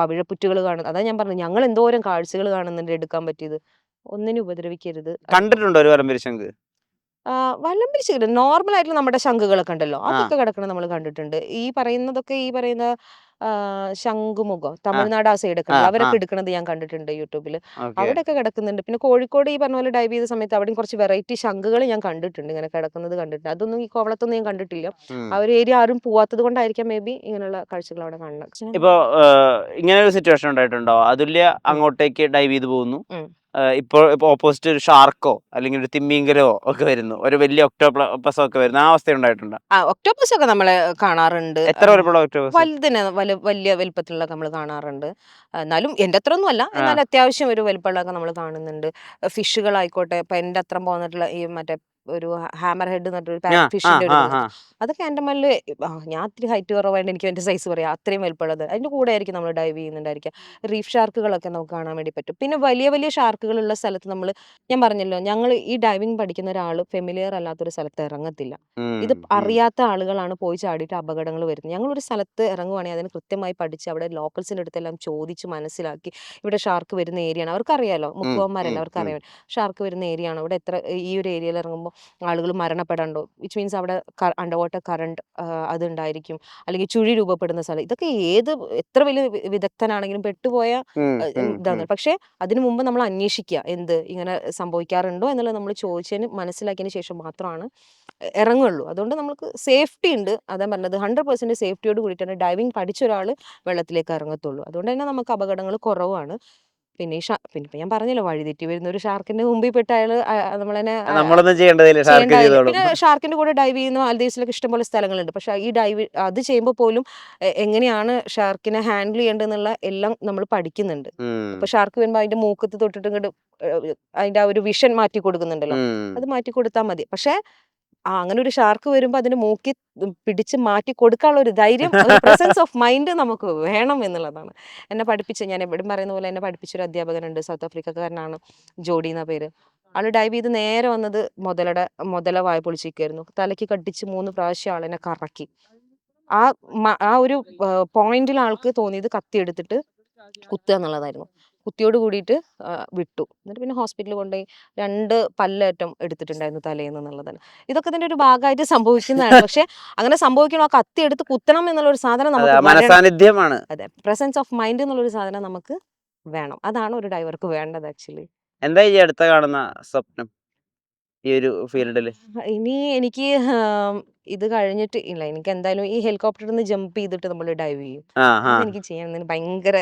പവിഴപ്പുറ്റുകൾ കാണുന്നത്. അതാ ഞാൻ പറഞ്ഞത്, ഞങ്ങൾ എന്തോരം കാഴ്ചകൾ കാണുന്നുണ്ട് എടുക്കാൻ പറ്റിയത്. ഒന്നിനും ഉപദ്രവിക്കരുത്. കണ്ടിട്ടുണ്ടോ ഒരു വരമ്പിരി ശംഖ്? വല്ലംപിരി ശംഖ് നോർമൽ ആയിട്ടുള്ള നമ്മുടെ ശംഖുകളൊക്കെ ഉണ്ടല്ലോ, അതൊക്കെ കിടക്കണം നമ്മൾ കണ്ടിട്ടുണ്ട്. ഈ പറയുന്ന ശംഖുമുഖം തമിഴ്നാട് ആ സൈഡ് ഒക്കെ ഉണ്ടല്ലോ, അവരൊക്കെ എടുക്കുന്നത് ഞാൻ കണ്ടിട്ടുണ്ട് യൂട്യൂബിൽ. അവിടെയൊക്കെ കിടക്കുന്നുണ്ട്. പിന്നെ കോഴിക്കോട് ഈ പറഞ്ഞ പോലെ ഡൈവ് ചെയ്ത സമയത്ത് അവിടെയും കുറച്ച് വെറൈറ്റി ശംഖുകൾ ഞാൻ കണ്ടിട്ടുണ്ട്, ഇങ്ങനെ കിടക്കുന്നത് കണ്ടിട്ടുണ്ട്. അതൊന്നും ഈ കോവളത്തൊന്നും ഞാൻ കണ്ടിട്ടില്ല. ആ ഒരു ഏരിയ ആരും പോവാത്തത് കൊണ്ടായിരിക്കാം മേ ബി ഇങ്ങനെയുള്ള കാഴ്ചകൾ അവിടെ കാണുന്നത്. ഇപ്പൊ ഇങ്ങനെ ഒരു സിറ്റുവേഷൻ ഉണ്ടായിട്ടുണ്ടോ? അതുല്യ അങ്ങോട്ടേക്ക് ഡൈവ് ചെയ്ത് പോകുന്നു, ഇപ്പോൾ ഓപ്പോസിറ്റ് ഒരു ഷാർക്കോ അല്ലെങ്കിൽ ഒരു തിമ്മിങ്കലോ ഒക്കെ വരുന്നു, ഒരു വലിയ ഒക്ടോപസോ ഒക്കെ വരുന്നു, ആ അവസ്ഥ ഉണ്ടായിട്ടുണ്ടോ? ഒക്ടോപ്പസ് ഒക്കെ നമ്മളെ കാണാറുണ്ട്. എത്ര വലുപ്പമുള്ള ഒക്ടോപസ്? വലുതിന് വലിയ വലുപ്പത്തിലൊക്കെ നമ്മൾ കാണാറുണ്ട്. എന്നാലും എൻ്റെ അത്ര ഒന്നും അല്ല, എന്നാലും അത്യാവശ്യം ഒരു വലുപ്പമുള്ളതൊക്കെ നമ്മൾ കാണുന്നുണ്ട്. ഫിഷുകളായിക്കോട്ടെ, ഇപ്പൊ എൻ്റെ അത്ര പോന്നിട്ടുള്ള ഈ മറ്റേ ഒരു ഹാമർ ഹെഡ് എന്നൊരു ഫിഷിന്റെ ഒരു അതൊക്കെ ആൻഡമാനിൽ. ഞാൻ ഇത്തിരി ഹൈറ്റ് കുറവായിട്ട് എനിക്ക് എൻ്റെ സൈസ് പറയാം, അത്രയും വലുപ്പമുള്ളത് അതിന്റെ കൂടെ ആയിരിക്കും നമ്മൾ ഡൈവ് ചെയ്യുന്നുണ്ടായിരിക്കാം. റീഫ് ഷാർക്കുകളൊക്കെ നമുക്ക് കാണാൻ വേണ്ടി പറ്റും. പിന്നെ വലിയ വലിയ ഷാർക്കുകളുള്ള സ്ഥലത്ത് ഞാൻ പറഞ്ഞല്ലോ, ഞങ്ങൾ ഈ ഡൈവിംഗ് പഠിക്കുന്ന ഒരാൾ ഫെമിലിയർ അല്ലാത്തൊരു സ്ഥലത്ത് ഇറങ്ങത്തില്ല. ഇത് അറിയാത്ത ആളുകളാണ് പോയി ചാടിയിട്ട് അപകടങ്ങൾ വരുന്നത്. ഞങ്ങളൊരു സ്ഥലത്ത് ഇറങ്ങുവാണെങ്കിൽ അതിന് കൃത്യമായി പഠിച്ച് അവിടെ ലോക്കൽസിൻ്റെ അടുത്തെല്ലാം ചോദിച്ച് മനസ്സിലാക്കി, ഇവിടെ ഷാർക്ക് വരുന്ന ഏരിയയാണ്, അവർക്കറിയാലോ, മുക്കുവന്മാരല്ല, അവർക്കറിയാം ഷാർക്ക് വരുന്ന ഏരിയ ആണ്, ഇവിടെ ഈ ഒരു ഏരിയയിൽ ഇറങ്ങുമ്പോൾ ആളുകൾ മരണപ്പെടാണ്ടോ, വിച്ച് മീൻസ് അവിടെ അണ്ടർ വാട്ടർ കറണ്ട് അതുണ്ടായിരിക്കും, അല്ലെങ്കിൽ ചുഴി രൂപപ്പെടുന്ന സ്ഥലം. ഇതൊക്കെ എത്ര വലിയ വിദഗ്ധനാണെങ്കിലും പെട്ടുപോയ ഇതാണ്. പക്ഷെ അതിനു മുമ്പ് നമ്മൾ അന്വേഷിക്കുക, ഇങ്ങനെ സംഭവിക്കാറുണ്ടോ എന്നുള്ളത് നമ്മൾ ചോദിച്ചതിന് മനസ്സിലാക്കിയതിന് ശേഷം മാത്രമാണ് ഇറങ്ങുള്ളൂ. അതുകൊണ്ട് നമുക്ക് സേഫ്റ്റി ഉണ്ട്. അതാ പറഞ്ഞത്, 100% സേഫ്റ്റിയോട് കൂടിയിട്ടാണ് ഡൈവിംഗ് പഠിച്ച ഒരാൾ വെള്ളത്തിലേക്ക് ഇറങ്ങത്തുള്ളൂ. അതുകൊണ്ട് തന്നെ നമുക്ക് അപകടങ്ങൾ കുറവാണ്. പിന്നെ പിന്നെ ഞാൻ പറഞ്ഞല്ലോ, വഴിതെറ്റി വരുന്ന ഒരു ഷാർക്കിന്റെ മുമ്പിൽ പെട്ട അയാൾ നമ്മളൊന്നും ചെയ്യേണ്ടതില്ല, പിന്നെ ഷാർക്കിന്റെ കൂടെ ഡൈവ് ചെയ്യുന്ന മാൽദീവ്സിലൊക്കെ ഇഷ്ടംപോലെ സ്ഥലങ്ങളുണ്ട്. പക്ഷെ ഈ അത് ചെയ്യുമ്പോൾ പോലും എങ്ങനെയാണ് ഷാർക്കിനെ ഹാൻഡിൽ ചെയ്യേണ്ടതെന്നുള്ള എല്ലാം നമ്മൾ പഠിക്കുന്നുണ്ട്. ഇപ്പൊ ഷാർക്ക് വരുമ്പോൾ അതിന്റെ മൂക്കത്ത് തൊട്ടിട്ട് ഇങ്ങോട്ട് അതിന്റെ ആ ഒരു വിഷൻ മാറ്റി കൊടുക്കുന്നുണ്ടല്ലോ, അത് മാറ്റി കൊടുത്താൽ മതി. പക്ഷെ അങ്ങനെ ഒരു ഷാർക്ക് വരുമ്പോൾ അതിന് മൂക്കി പിടിച്ച് മാറ്റി കൊടുക്കാനുള്ള ഒരു ധൈര്യം, പ്രസൻസ് ഓഫ് മൈൻഡ് നമുക്ക് വേണം എന്നുള്ളതാണ്. ഞാൻ എവിടെയും പറയുന്ന പോലെ എന്നെ പഠിപ്പിച്ചൊരു അധ്യാപകനുണ്ട്, സൗത്ത് ആഫ്രിക്കക്കാരനാണ്, ജോഡി എന്ന പേര്. ആള് ഡൈവ് ചെയ്ത് നേരെ വന്നത് മുതല വായ പൊളിച്ചിരിക്കുകയായിരുന്നു. തലയ്ക്ക് കട്ടിച്ച് 3 പ്രാവശ്യം ആളിനെ കറക്കി. ആ ഒരു പോയിന്റിൽ ആൾക്ക് തോന്നിയത് കത്തി എടുത്തിട്ട് കുത്തുക എന്നുള്ളതായിരുന്നു. കുത്തിയോട് കൂടിയിട്ട് വിട്ടു. എന്നിട്ട് പിന്നെ ഹോസ്പിറ്റലിൽ കൊണ്ടുപോയി 2 പല്ലേറ്റം എടുത്തിട്ടുണ്ടായിരുന്നു തലേന്ന് എന്നുള്ളതാണ്. ഇതൊക്കെ ഇതിന്റെ ഒരു ഭാഗമായിട്ട് സംഭവിക്കുന്നതാണ്. പക്ഷെ അങ്ങനെ സംഭവിക്കണം, ആ കത്തി എടുത്ത് കുത്തണം എന്നുള്ള ഒരു സാധനം മനസാന്നിധ്യമാണ്. അതെ, പ്രസൻസ് ഓഫ് മൈൻഡ് എന്നുള്ളൊരു സാധനം നമുക്ക് വേണം. അതാണ് ഒരു ഡൈവർക്ക് വേണ്ടത് ആക്ച്വലി. എന്താ ഈ അടുത്ത കാണുന്ന സ്വപ്നം ഈ ഒരു ഫീൽഡില്? ഇനി എനിക്ക് ഇത് കഴിഞ്ഞിട്ട് ഇല്ല, എനിക്ക് എന്തായാലും ഈ ഹെലികോപ്റ്ററിൽ നിന്ന് ജമ്പ് ചെയ്തിട്ട് നമ്മൾ ഡൈവ് ചെയ്യും, എനിക്ക് ചെയ്യാൻ ഭയങ്കര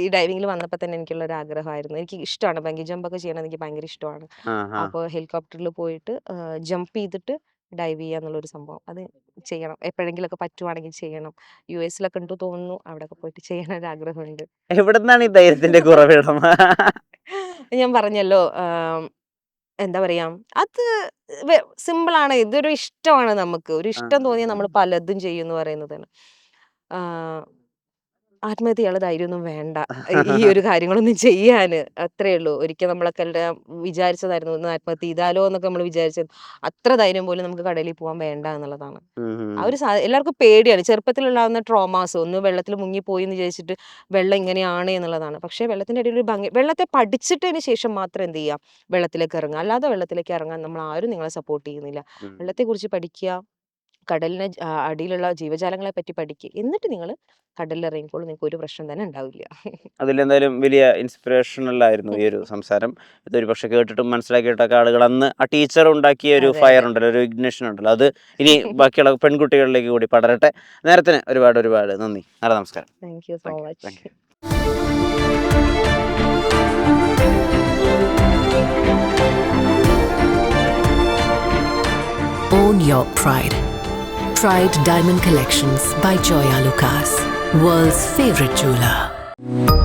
ഈ ഡൈവിംഗിൽ വന്നപ്പോൾ തന്നെ എനിക്കുള്ള ഒരു ആഗ്രഹമായിരുന്നു. എനിക്ക് ഇഷ്ടമാണ് ബങ്കി ജമ്പ് ഒക്കെ ചെയ്യണം, എനിക്ക് ഭയങ്കര ഇഷ്ടമാണ്. അപ്പോൾ ഹെലികോപ്റ്ററിൽ പോയിട്ട് ജമ്പ് ചെയ്തിട്ട് ഡൈവ് ചെയ്യുക എന്നുള്ളൊരു സംഭവം, അത് ചെയ്യണം. എപ്പോഴെങ്കിലൊക്കെ പറ്റുവാണെങ്കിൽ ചെയ്യണം. US-ലൊക്കെ ഉണ്ട് തോന്നുന്നു, അവിടെയൊക്കെ പോയിട്ട് ചെയ്യാൻ ഒരു ആഗ്രഹമുണ്ട്. എവിടുന്നാണ് ഈ ധൈര്യത്തിന്റെ കുറവിടം? ഞാൻ പറഞ്ഞല്ലോ, എന്താ പറയാ, അത് സിമ്പിളാണ്. ഇതൊരു ഇഷ്ടമാണ്, നമുക്ക് ഒരു ഇഷ്ടം തോന്നിയാൽ നമ്മൾ പലതും ചെയ്യും എന്ന് പറയുന്നതാണ്. ആത്മഹത്യ ചെയ്യാനുള്ള ധൈര്യമൊന്നും വേണ്ട ഈ ഒരു കാര്യങ്ങളൊന്നും ചെയ്യാന്, അത്രേ ഉള്ളൂ. ഒരിക്കൽ നമ്മളൊക്കെ വിചാരിച്ചതായിരുന്നു, ഒന്ന് ആത്മഹത്യ ചെയ്താലോ എന്നൊക്കെ നമ്മൾ വിചാരിച്ചത്. അത്ര ധൈര്യം പോലും നമുക്ക് കടലിൽ പോകാൻ വേണ്ട എന്നുള്ളതാണ്. ആ ഒരു എല്ലാവർക്കും പേടിയാണ്, ചെറുപ്പത്തിലുണ്ടാകുന്ന ട്രോമാസ്. ഒന്ന് വെള്ളത്തിൽ മുങ്ങിപ്പോയി എന്ന് വിചാരിച്ചിട്ട് വെള്ളം ഇങ്ങനെയാണ് എന്നുള്ളതാണ്. പക്ഷേ വെള്ളത്തിന്റെ അടിയിൽ ഒരു ഭംഗി, വെള്ളത്തെ പഠിച്ചിട്ടതിന് ശേഷം മാത്രം എന്ത് ചെയ്യാം, വെള്ളത്തിലേക്ക് ഇറങ്ങുക. അല്ലാതെ വെള്ളത്തിലേക്ക് ഇറങ്ങാൻ നമ്മൾ ആരും നിങ്ങളെ സപ്പോർട്ട് ചെയ്യുന്നില്ല. വെള്ളത്തെക്കുറിച്ച് പഠിക്കുക, കടലിന് അടിയിലുള്ള ജീവജാലങ്ങളെ പറ്റി പഠിക്കുക, എന്നിട്ട് നിങ്ങൾ കടലിൽ ഇറങ്ങിക്കോളൂ, നിങ്ങൾക്ക് ഒരു പ്രശ്നം തന്നെ ഉണ്ടാവില്ല. അതിലെന്തായാലും വലിയ ഇൻസ്പിറേഷണൽ ആയിരുന്നു ഈ ഒരു സംസാരം. ഇതൊരു പക്ഷെ കേട്ടിട്ടും മനസ്സിലാക്കിയിട്ടൊക്കെ ആളുകൾ അന്ന് ആ ടീച്ചർ ഉണ്ടാക്കിയ ഒരു ഫയർ ഉണ്ടല്ലോ, ഒരു ഇഗ്നിഷൻ ഉണ്ടല്ലോ, അത് ഇനി ബാക്കിയുള്ള പെൺകുട്ടികളിലേക്ക് കൂടി പടരട്ടെ. നേരത്തിന് ഒരുപാട് നന്ദി. നല്ല നമസ്കാരം. Thank you so much. Own your pride. Pride Diamond Collections by Joya Lucas. world's favorite jeweler.